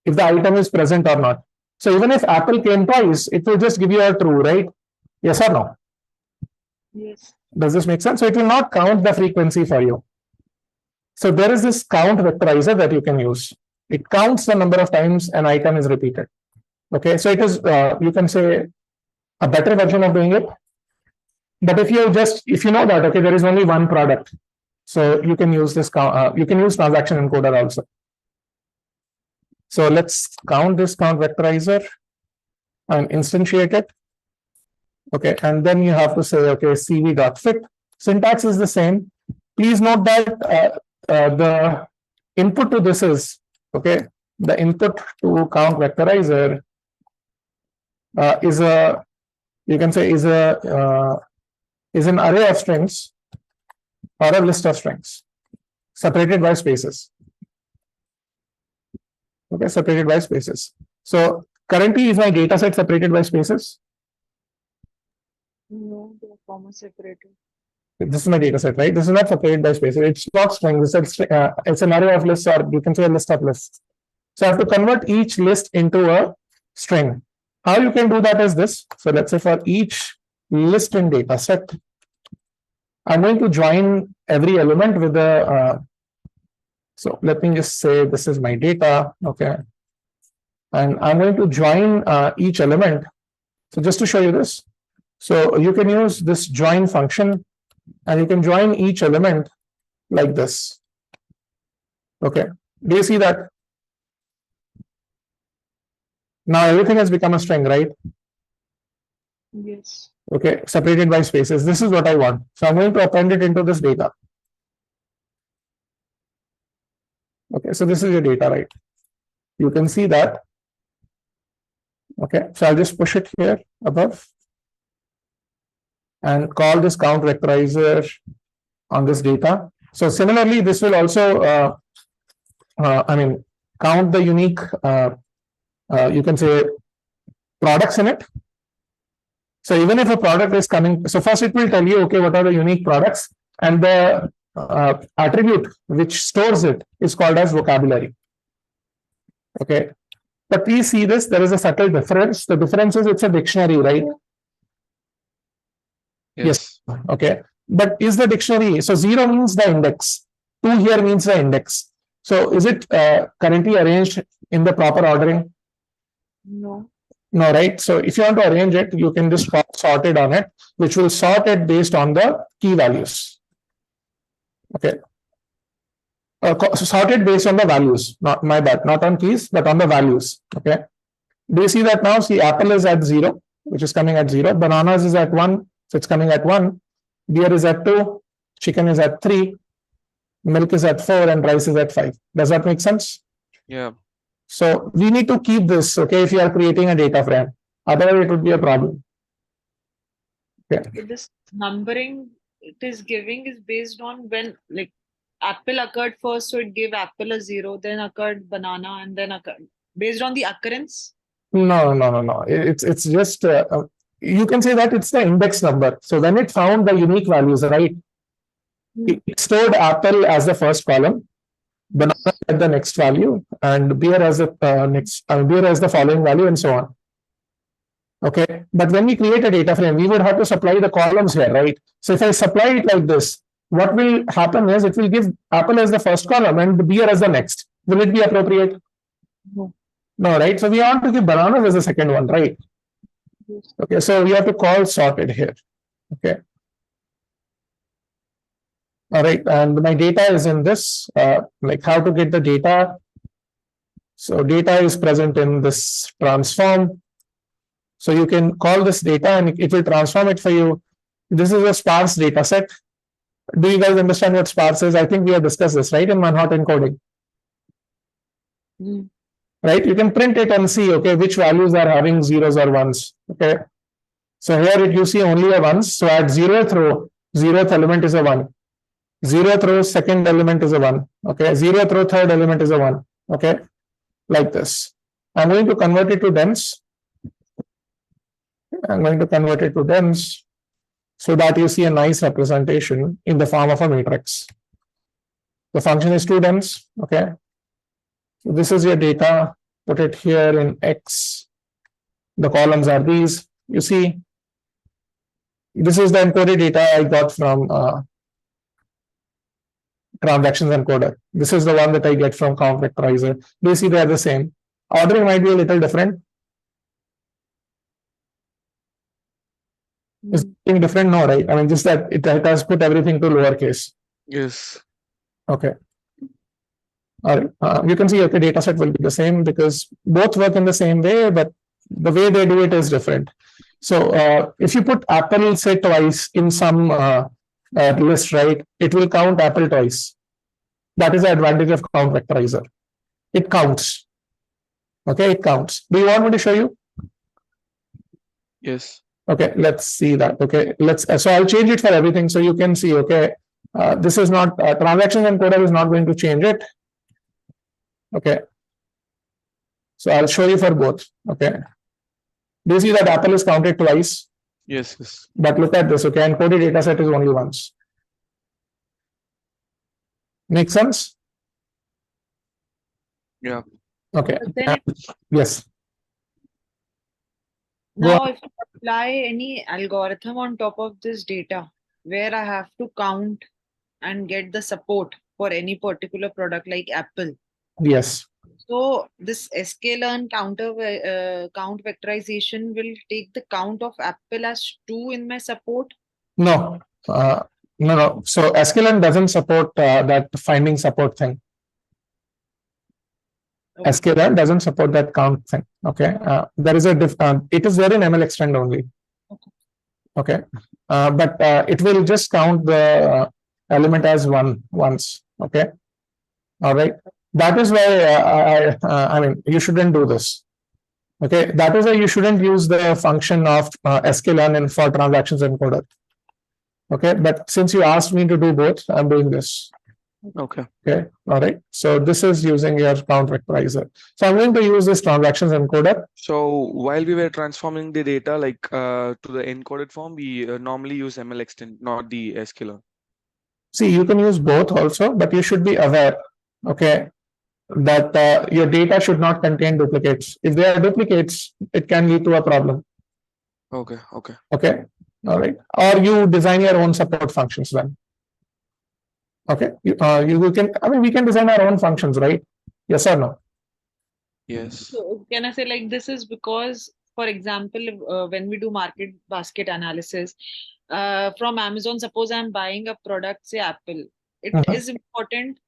If the item is present or not. So even if Apple came twice, it will just give you a true, right? Yes or no? Yes. Does this make sense? So it will not count the frequency for you. So there is this count vectorizer that you can use. It counts the number of times an item is repeated. Okay, so it is, you can say, a better version of doing it. But if you know that, okay, there is only one product. So you can use this, you can use transaction encoder also. So let's count this count vectorizer and instantiate it. Okay, and then you have to say, okay, cv.fit. Syntax is the same. Please note that the input to this is, okay, the input to count vectorizer is a, you can say is an array of strings or a list of strings separated by spaces. Okay, separated by spaces. So currently is my data set separated by spaces? No, the comma separated. This is my data set, right? This is not separated by spaces. It's not strings. It's an array of lists, or you can say a list of lists. So I have to convert each list into a string. How you can do that is this. So let's say for each list in data set, I'm going to join every element with a, so let me just say this is my data, okay? And I'm going to join each element. So just to show you this, so you can use this join function and you can join each element like this. Okay, do you see that? Now everything has become a string, right? Yes. Okay, separated by spaces. This is what I want. So I'm going to append it into this data. Okay, so this is your data, right? You can see that. Okay, so I'll just push it here above and call this count vectorizer on this data. So similarly, this will also, count the unique, you can say, products in it. So even if a product is coming, so first it will tell you, okay, what are the unique products, and the attribute which stores it is called as vocabulary. Okay, but please see this, there is a subtle difference. The difference is it's a dictionary, right? Yes. Okay, but is the dictionary, so 0 means the index, 2 here means the index. So is it currently arranged in the proper ordering? No. No, right? So if you want to arrange it, you can just call sorted on it, which will sort it based on the key values. Okay. So sorted based on the values, not my bad, not on keys, but on the values. Okay. Do you see that now? See, apple is at 0, which is coming at 0. Bananas is at 1, so it's coming at 1. Beer is at 2. Chicken is at 3. Milk is at 4, and rice is at 5. Does that make sense? Yeah. So we need to keep this, okay, if you are creating a data frame. Otherwise, it would be a problem. Okay. This numbering it is giving is based on when, like, apple occurred first, so it gave apple a 0, then occurred banana, and then occurred based on the occurrence. No. It's just you can say that it's the index number. So when it found the unique values, right? It stored apple as the first column, banana at the next value, and beer as the beer as the following value, and so on. Okay, but when we create a data frame, we would have to supply the columns here, right? So if I supply it like this, what will happen is it will give apple as the first column and beer as the next. Will it be appropriate? No. No, right? So we want to give bananas as the second one, right? Yes. Okay, so we have to call sorted here. Okay. All right, and my data is in this, like how to get the data. So data is present in this transform. So you can call this data and it will transform it for you. This is a sparse data set. Do you guys understand what sparse is? I think we have discussed this, right, in Manhattan encoding. Right, you can print it and see, okay, which values are having zeros or ones. Okay, so here you see only a ones. So at 0th row, 0th element is a 1. 0th row, second element is a 1. Okay, 0th row, third element is a 1. Okay, like this. I'm going to convert it to dense. I'm going to convert it to dense so that you see a nice representation in the form of a matrix. The function is toDense. Okay, so this is your data. Put it here in X. The columns are these. You see, this is the encoded data I got from transactions encoder. This is the one that I get from count vectorizer. Do you see they are the same? Ordering might be a little different. Is it different? No, right? I mean, just that it has put everything to lowercase. Yes. Okay. All right. You can see, okay, data set will be the same because both work in the same way, but the way they do it is different. So if you put Apple, say, twice in some list, right, it will count Apple twice. That is the advantage of count vectorizer. It counts. Okay, it counts. Do you want me to show you? Yes. Okay, let's see that. Okay, so I'll change it for everything so you can see. Okay, this is not transaction encoder is not going to change it. Okay, so I'll show you for both. Okay, do you see that Apple is counted twice? Yes. Yes. But look at this. Okay, encoded data set is only once. Make sense? Yeah. Okay. But then Yes. Go now if I apply any algorithm on top of this data where I have to count and get the support for any particular product like Apple. Yes. So this sklearn count vectorization will take the count of Apple as 2 in my support. No. No. So sklearn doesn't support that finding support thing. Okay. sklearn doesn't support that count thing. Okay. There is a it is there in ML extend only. Okay. But it will just count the element as once. Okay. All right. That is why I mean you shouldn't do this. Okay. That is why you shouldn't use the function of sklearn for transactions encoder. Okay. But since you asked me to do both, I'm doing this. Okay. Okay. All right. So this is using your count vectorizer. So I'm going to use this transactions encoder. So while we were transforming the data like to the encoded form, we normally use ML extend, not the sklearn. See, you can use both also, but you should be aware, okay, that your data should not contain duplicates. If there are duplicates, it can lead to a problem. Okay. Okay. Okay. All right. Or you design your own support functions then. Okay. You can, I mean, we can design our own functions, right? Yes or no? Yes. So can I say like this is because, for example, when we do market basket analysis from Amazon, suppose I'm buying a product, say Apple, it is important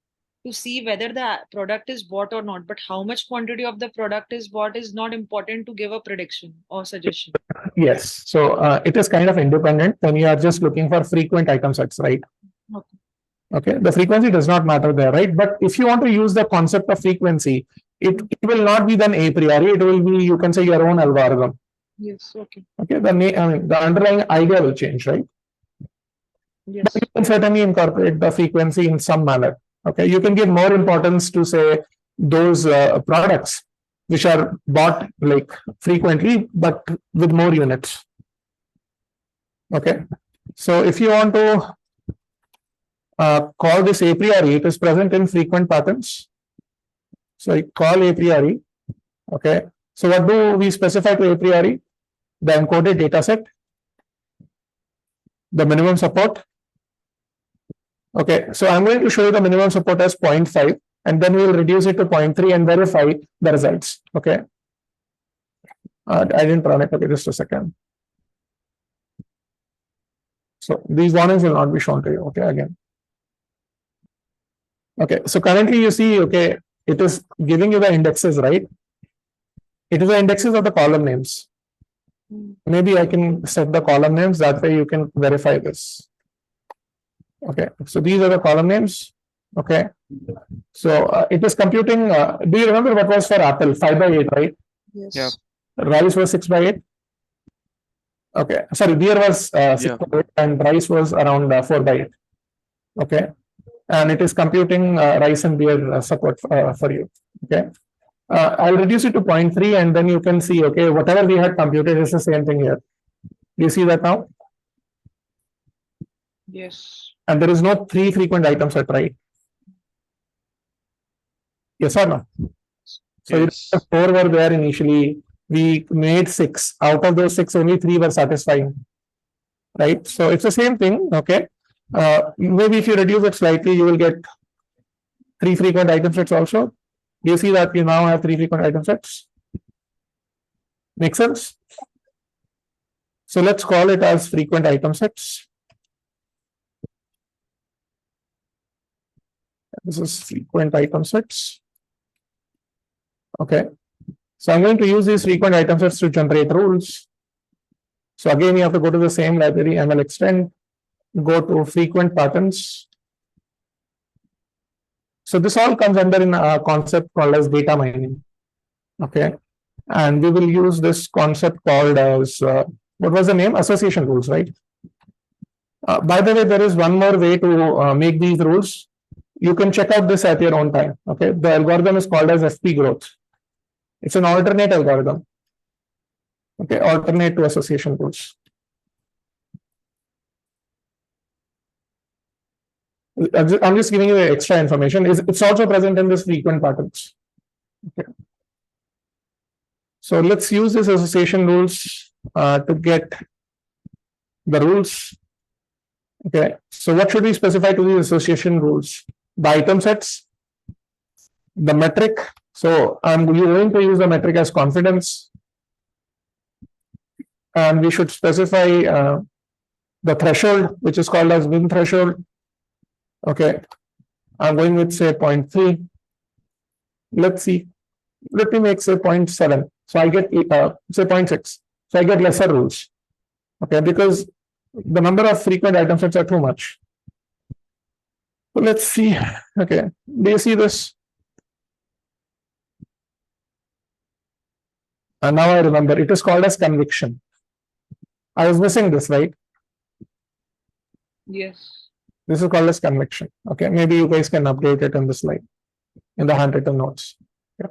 to see whether the product is bought or not, but how much quantity of the product is bought is not important to give a prediction or suggestion. Yes. So it is kind of independent when you are just looking for frequent item sets, right? Okay. Okay. The frequency does not matter there, right? But if you want to use the concept of frequency, it will not be then a priori. It will be, you can say, your own algorithm. Yes. Okay. Okay. I mean, the underlying idea will change, right? Yes. But you can certainly incorporate the frequency in some manner. Okay. You can give more importance to, say, those products which are bought like frequently, but with more units. Okay. So if you want to call this a priori, it is present in frequent patterns. So I call a priori. Okay. So what do we specify to a priori? The encoded data set, the minimum support. Okay. So I'm going to show you the minimum support as 0.5, and then we will reduce it to 0.3 and verify the results. Okay. I didn't run it. Okay, just a second. So these warnings will not be shown to you. Okay, again. Okay, so currently you see, okay, it is giving you the indexes, right? It is the indexes of the column names. Maybe I can set the column names, that way you can verify this. Okay, so these are the column names. Okay, so it is computing. Do you remember what was for Apple? 5 by 8, right? Yes. Yeah. Rice was 6 by 8. Okay, sorry, beer was 6 by 8 and rice was around 4 by 8. Okay, and it is computing rice and beer support for you. Okay, I'll reduce it to 0.3 and then you can see, okay, whatever we had computed is the same thing here. Do you see that now? Yes. And there is no 3 frequent item set, right? Yes or no? So Yes. 4 were there initially. We made 6. Out of those 6, only 3 were satisfying. Right? So it's the same thing. Okay. Maybe if you reduce it slightly, you will get 3 frequent item sets also. Do you see that we now have 3 frequent item sets? Make sense? So let's call it as frequent item sets. This is frequent item sets. Okay. So I'm going to use these frequent item sets to generate rules. So again, you have to go to the same library, ML extend, go to frequent patterns. So this all comes under a concept called as data mining. Okay. And we will use this concept called as, what was the name? Association rules, right? By the way, there is one more way to make these rules. You can check out this at your own time. Okay. The algorithm is called as FP growth. It's an alternate algorithm. Okay. Alternate to association rules. I'm just giving you the extra information. It's also present in this frequent patterns. Okay. So let's use this association rules to get the rules. Okay. So what should we specify to these association rules? The item sets, the metric. So I'm going to use the metric as confidence. And we should specify the threshold, which is called as win threshold. Okay. I'm going with say 0.3. Let's see. Let me make say 0.7. So I get say 0.6. So I get lesser rules. Okay, because the number of frequent item sets are too much. So let's see. Okay, do you see this? And now I remember it is called as conviction. I was missing this, right? Yes. This is called as conviction. Okay, maybe you guys can update it in the slide, in the handwritten notes. Yeah.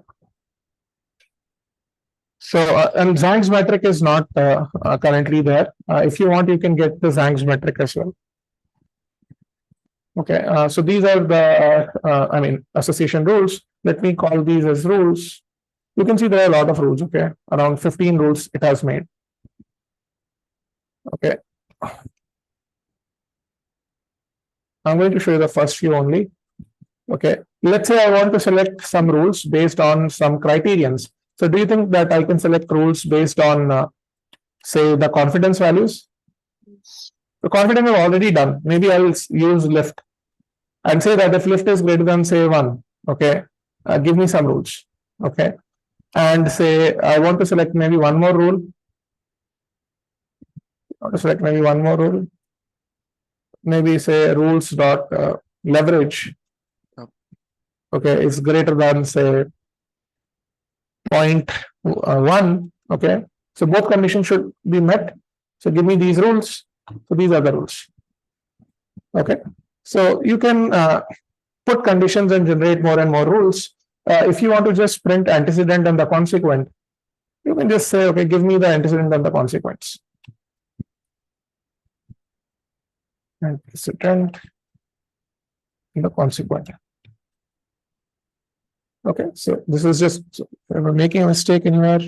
So, and Zhang's metric is not currently there. If you want, you can get the Zhang's metric as well. Okay, so these are the, association rules. Let me call these as rules. You can see there are a lot of rules, okay? Around 15 rules it has made. Okay. I'm going to show you the first few only. Okay, let's say I want to select some rules based on some criterions. So do you think that I can select rules based on, say, the confidence values? The confidence I've already done. Maybe I'll use lift and say that if lift is greater than, say, 1, okay, give me some rules. Okay, and say I want to select maybe one more rule. I want to select maybe one more rule. Maybe say rules dot leverage. Okay, is greater than say 0.1. Okay, so both conditions should be met. So give me these rules. So these are the rules. Okay, so you can put conditions and generate more and more rules. If you want to just print antecedent and the consequent, you can just say, okay, give me the antecedent and the consequence. Antecedent and the consequent. Okay, so this is just, if you're making a mistake anywhere,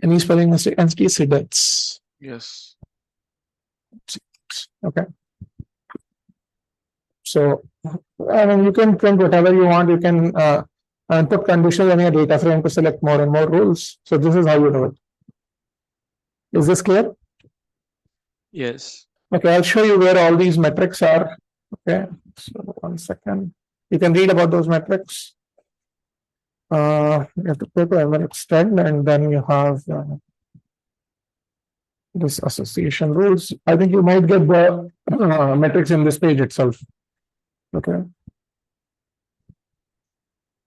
any spelling mistake, antecedents. Yes. Okay. So, you can print whatever you want. You can put conditions on your data frame to select more and more rules. So this is how you do it. Is this clear? Yes. Okay, I'll show you where all these metrics are. Okay, so 1 second. You can read about those metrics. You have to go to ML extend, and then you have this association rules. I think you might get the metrics in this page itself. Okay.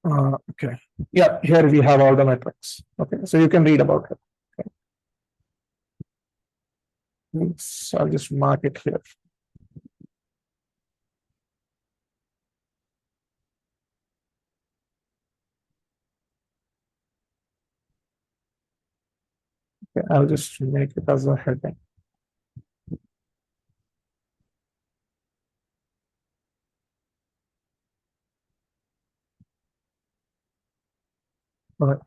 Okay. Yeah, here we have all the metrics. Okay, so you can read about it. Okay. So I'll just mark it here. Okay, I'll just make it as a heading. All right.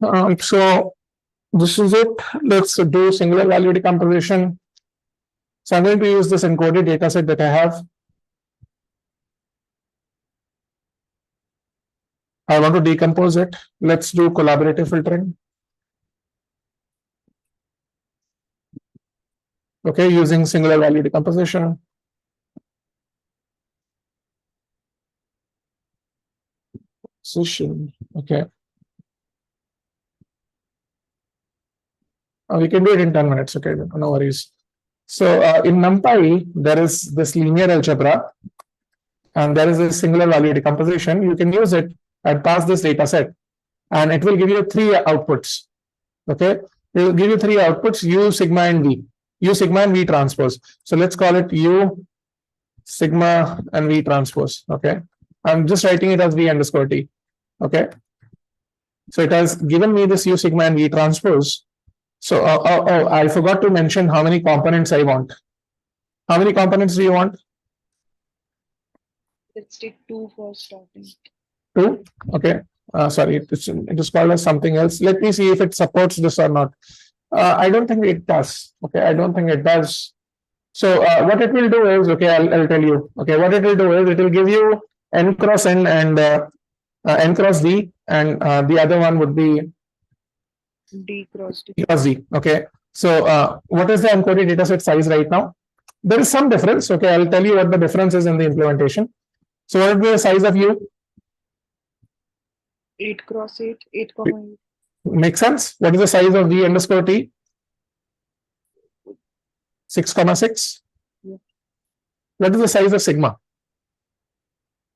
All right. So this is it. Let's do singular value decomposition. So I'm going to use this encoded data set that I have. I want to decompose it. Let's do collaborative filtering. okay, using singular value decomposition. Okay. We can do it in 10 minutes, okay, no worries. So in NumPy, there is this linear algebra and there is a singular value decomposition. You can use it and pass this data set and it will give you three outputs. Okay, it will give you three outputs: U, sigma, and V. U, sigma, and V transpose. So let's call it U, sigma, and V transpose. Okay, I'm just writing it as V underscore T. Okay, so it has given me this U, sigma, and V transpose. So I forgot to mention how many components I want. How many components do you want? 62 for starting. 2. Okay. Sorry, it is called as something else. Let me see if it supports this or not. I don't think it does. Okay, I don't think it does. So what it will do is, okay, I'll tell you. Okay, what it will do is it will give you n cross n and n cross d, and the other one would be D cross D. D cross d. Okay. So what is the encoded dataset size right now? There is some difference. Okay, I'll tell you what the difference is in the implementation. So what would be the size of U? 8 cross 8, 8,8. Make sense? What is the size of V underscore T? 6,6. Yeah. What is the size of sigma?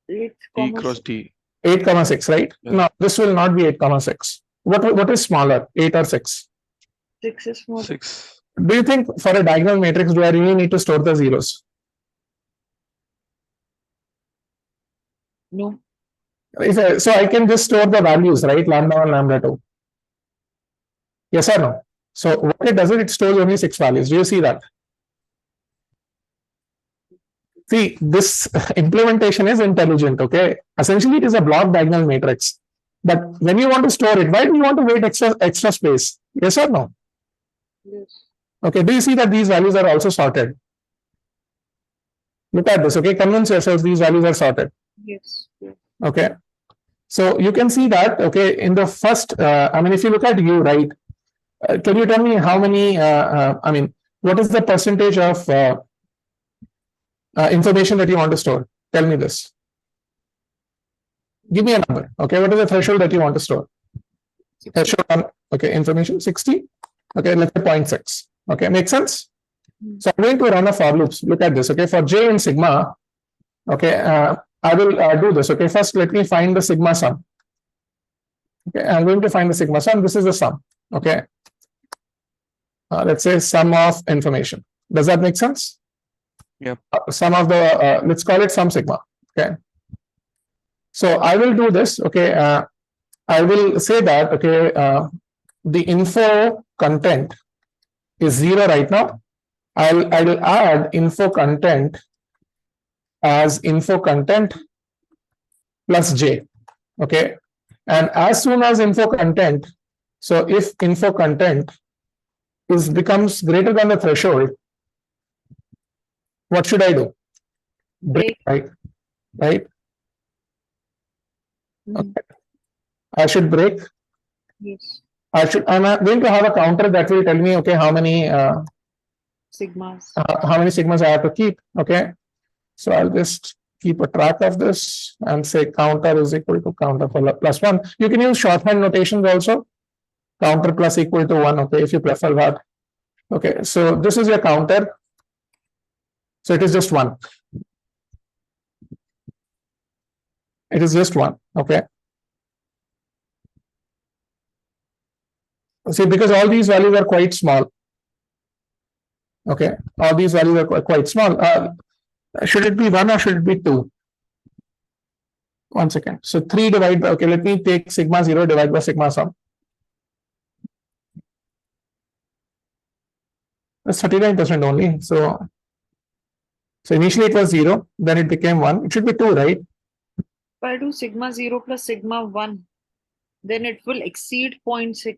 8, E cross D. 8,6, right? Yeah. No, this will not be 8,6. What is smaller, 8 or 6? 6 is more. 6. Do you think for a diagonal matrix, do I really need to store the zeros? No. So I can just store the values, right? Lambda 1, lambda 2. Yes or no? So what it does is it stores only 6 values. Do you see that? See, this implementation is intelligent, okay? Essentially, it is a block diagonal matrix. But when you want to store it, why do you want to wait extra space? Yes or no? Yes. Okay, do you see that these values are also sorted? Look at this, okay? Convince yourselves these values are sorted. Yes. Yes. Okay. So you can see that, okay, in the first, I mean, if you look at U, right? Can you tell me how many, I mean, what is the percentage of information that you want to store? Tell me this. Give me a number. Okay, what is the threshold that you want to store? Threshold on, okay, information 60. Okay, let's say 0.6. Okay, make sense? So I'm going to run a for loops. Look at this. Okay, for J and sigma. Okay, I will do this. Okay, first let me find the sigma sum. Okay, I'm going to find the sigma sum. This is the sum. Okay, let's say sum of information. Does that make sense? Yeah. Sum of the let's call it sum sigma. Okay. So I will do this. Okay, I will say that okay, the info content is 0 right now. I'll add info content as info content plus j. Okay, and as soon as info content, so if info content becomes greater than the threshold, what should I do? Break, right? Right? Okay. I should break. Yes. I'm going to have a counter that will tell me, okay, how many Sigmas. sigmas I have to keep. Okay. So I'll just keep a track of this and say counter is equal to counter plus 1. You can use shorthand notations also. Counter plus equal to 1. Okay, if you prefer that. Okay, so this is your counter. So it is just 1. It is just 1. Okay. See, because all these values are quite small. Okay, all these values are quite small. Should it be 1 or should it be 2? 1 second. So 3 divided by, okay, let me take sigma 0 divided by sigma sum. That's 39% only. So initially it was 0, then it became 1. It should be 2, right? If I do sigma 0 plus sigma 1, then it will exceed 0.6.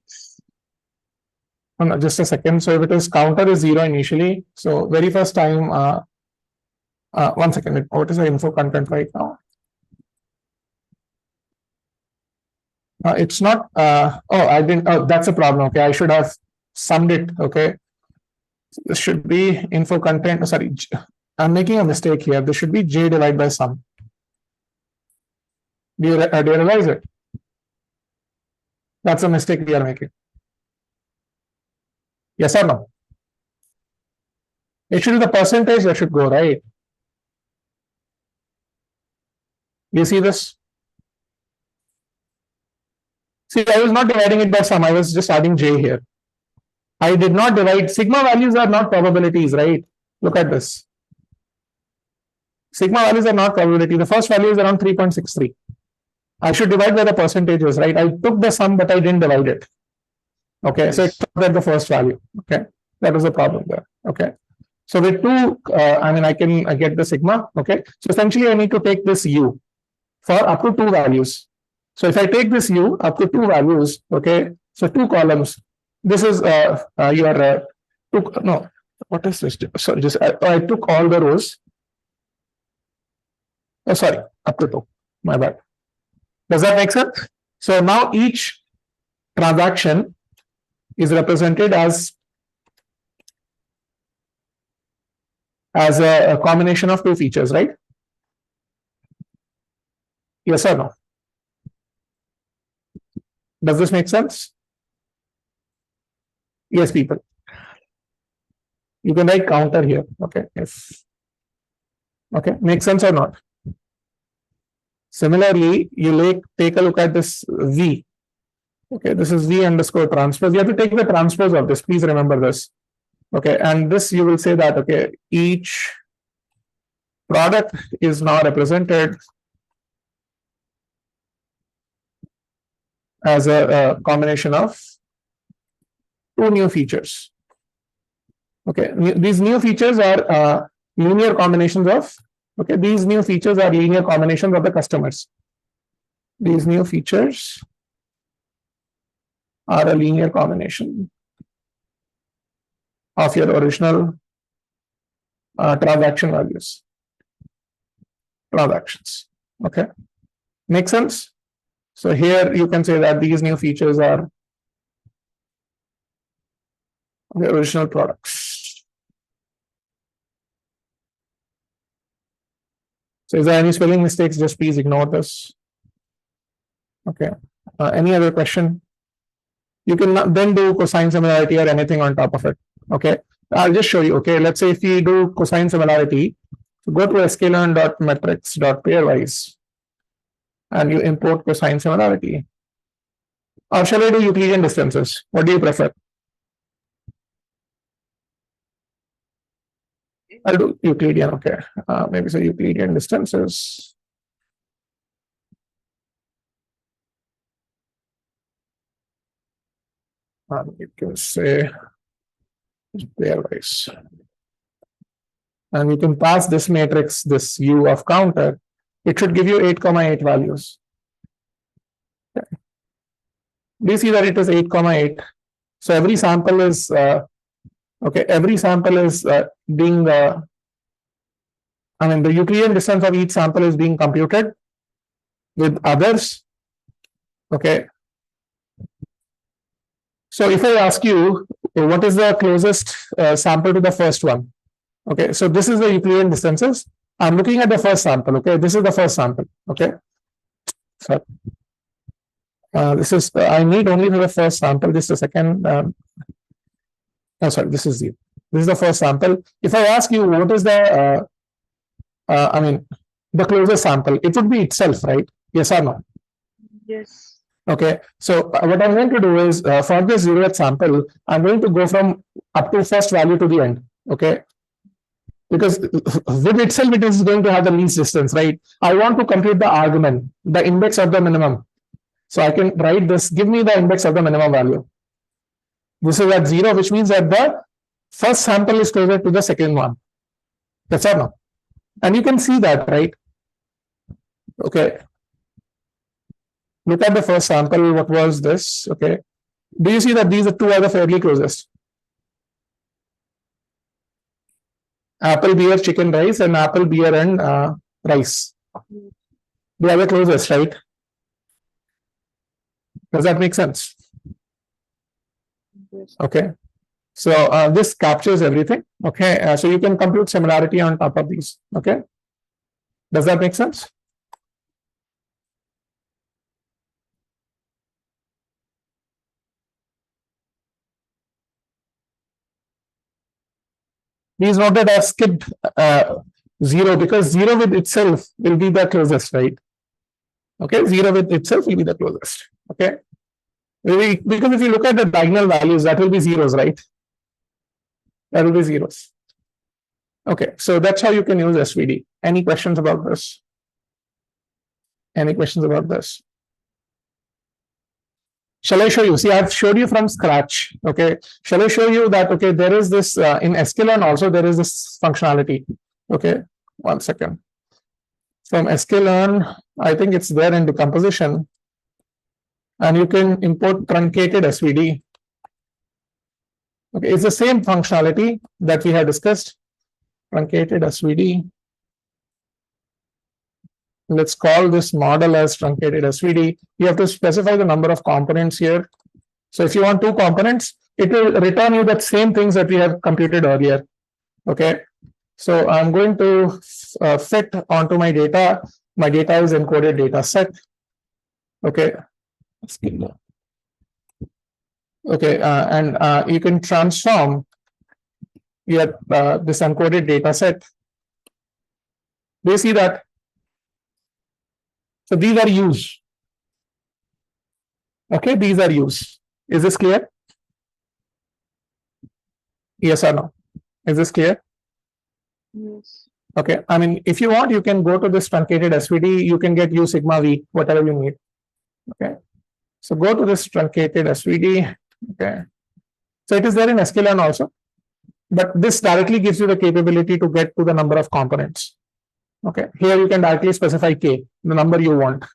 Oh, no, just a second. So if it is counter is 0 initially, so very first time, 1 second. What is the info content right now? It's not. Oh, I didn't. Oh, that's a problem. Okay, I should have summed it. Okay. This should be info content. Sorry, I'm making a mistake here. This should be J divided by sum. Do you realize it? That's a mistake we are making. Yes or no? It should be the percentage that should go, right? You see this? See, I was not dividing it by sum. I was just adding J here. I did not divide. Sigma values are not probabilities, right? Look at this. Sigma values are not probability. The first value is around 3.63. I should divide by the percentages, right? I took the sum, but I didn't divide it. Okay, so it's not at the first value. Okay, that was the problem there. Okay, so with two, I can get the sigma. Okay, so essentially I need to take this u for up to two values. So if I take this u up to two values, okay, so two columns. This is your no, what is this? Sorry, just I took all the rows. Oh, sorry, up to two. My bad. Does that make sense? So now each transaction is represented as a combination of two features, right? Yes or no? Does this make sense? Yes, people. You can write counter here. Okay. If okay, make sense or not? Similarly, you take a look at this V. Okay, this is V underscore transpose. You have to take the transpose of this. Please remember this. Okay, and this you will say that, okay, each product is now represented as a combination of two new features. Okay, these new features are linear combinations of, okay, these new features are linear combinations of the customers. These new features are a linear combination of your original transaction values. Transactions. Okay, make sense? So here you can say that these new features are the original products. So is there any spelling mistakes? Just please ignore this. Okay. Any other question? You can then do cosine similarity or anything on top of it. Okay. I'll just show you. Okay. Let's say if we do cosine similarity, so go to sklearn.metrics.pairwise and you import cosine similarity. Or shall I do Euclidean distances? What do you prefer? I'll do Euclidean. Okay. Maybe so Euclidean distances. You can say pairwise. And we can pass this matrix, this U of counter. It should give you 8,8 values. Okay. Do you see that it is 8,8? So every sample is okay. Every sample is being the Euclidean distance of each sample is being computed with others. Okay. So if I ask you, what is the closest sample to the first one? Okay, so this is the Euclidean distances. I'm looking at the first sample. Okay, this is the first sample. Okay, so this is I need only for the first sample. Just a second. Sorry, this is the first sample. If I ask you what is the the closest sample, it would be itself, right? Yes or no? Yes. Okay, so what I'm going to do is for this 0th sample, I'm going to go from up to first value to the end. Okay, because with itself it is going to have the least distance, right? I want to compute the argument, the index of the minimum. So I can write this, give me the index of the minimum value. This is at 0, which means that the first sample is closer to the second one. That's or no? And you can see that, right? Okay. Look at the first sample. What was this? Okay. Do you see that these two are the fairly closest? Apple, beer, chicken, rice, and apple, beer, and rice. They are the closest, right? Does that make sense? Yes. Okay. So this captures everything. Okay, so you can compute similarity on top of these. Okay, does that make sense? Please note that I have skipped 0 because 0 with itself will be the closest, right? Okay, 0 with itself will be the closest. Okay, because if you look at the diagonal values, that will be zeros, right? That will be zeros. Okay, so that's how you can use SVD. Any questions about this? Any questions about this? Shall I show you? See, I've showed you from scratch. Okay, shall I show you that? Okay, there is this in sklearn also there is this functionality. Okay, 1 second. From sklearn, I think it's there in decomposition, and you can import truncated SVD. Okay, it's the same functionality that we have discussed. Truncated SVD. Let's call this model as truncated SVD. You have to specify the number of components here. So if you want 2 components, it will return you the same things that we have computed earlier. Okay. So I'm going to fit onto my data. My data is encoded data set. Okay. Okay. And you can transform your this encoded data set. Do you see that? So these are used. Okay, these are used. Is this clear? Yes or no? Is this clear? Yes. Okay. I mean, if you want, you can go to this truncated SVD. You can get U sigma V, whatever you need. Okay. So go to this truncated SVD. Okay. So it is there in sklearn also, but this directly gives you the capability to get to the number of components. Okay. Here you can directly specify K, the number you want.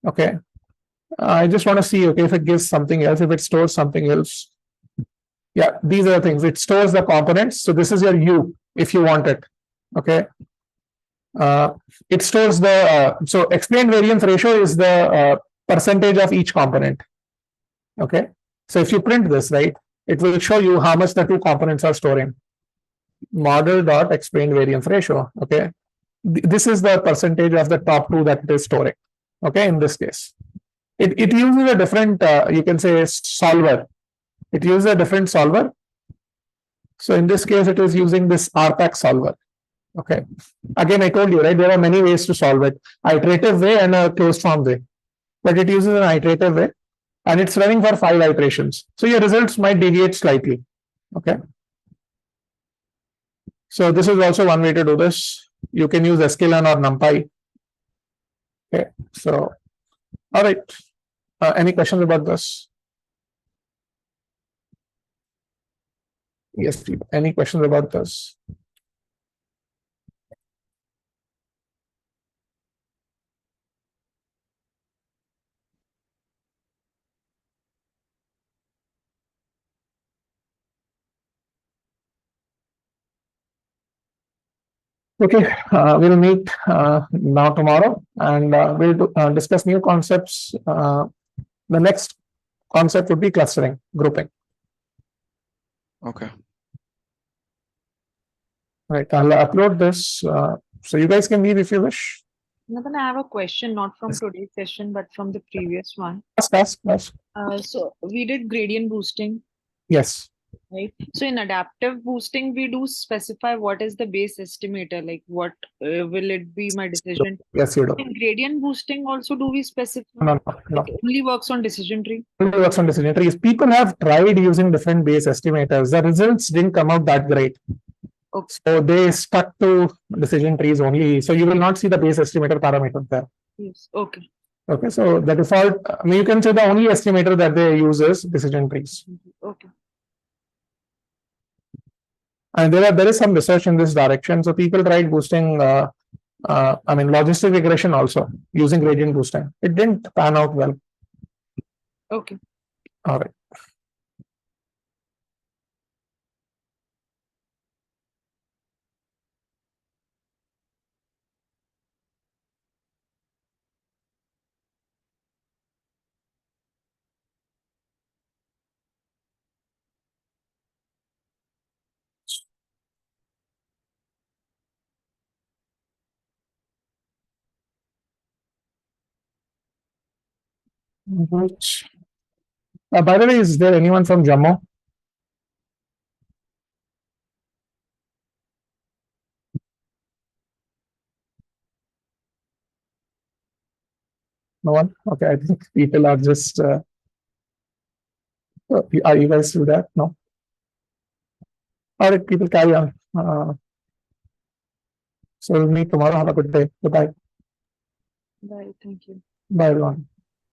Okay. I just want to see, okay, if it gives something else, if it stores something else. Yeah, these are the things. It stores the components. So this is your U if you want it. Okay. It stores the, so explained variance ratio is the percentage of each component. Okay. So if you print this, right, it will show you how much the 2 components are storing. Model dot explained variance ratio. Okay. This is the percentage of the top 2 that it is storing. Okay. In this case, it uses a different, you can say, solver. It uses a different solver. So in this case, it is using this RPAC solver. Okay. Again, I told you, right, there are many ways to solve it. Iterative way and a closed form way. But it uses an iterative way and it's running for 5 iterations. So your results might deviate slightly. Okay. So this is also one way to do this. You can use sklearn or NumPy. Okay. So, all right. Any questions about this? Yes, please. Any questions about this? Okay, we'll meet now tomorrow and we'll discuss new concepts. The next concept would be clustering, grouping. Okay. Right, I'll upload this so you guys can leave if you wish. Nathan, I have a question, not from Yes. today's session, but from the previous one. Ask. So we did gradient boosting, Yes, right? So in adaptive boosting, we do specify what is the base estimator, like what will it be my decision. yes, you do. In gradient boosting also, do we specify No. it only works on decision tree? It works on decision trees. People have tried using different base estimators. The results didn't come out that great. Okay. So they stuck to decision trees only. So you will not see the base estimator parameter there. Yes. Okay. Okay, so the default, I mean, you can say the only estimator that they use is decision trees. Okay. And there is some research in this direction. So people tried boosting, I mean, logistic regression also using gradient boosting. It didn't pan out well. Okay. All right. Which, by the way, is there anyone from Jammu? No one? Okay, I think people are just. Are you guys still there? No. All right, people carry on. So we'll meet tomorrow. Have a good day. Goodbye. Bye. Thank you. Bye, everyone.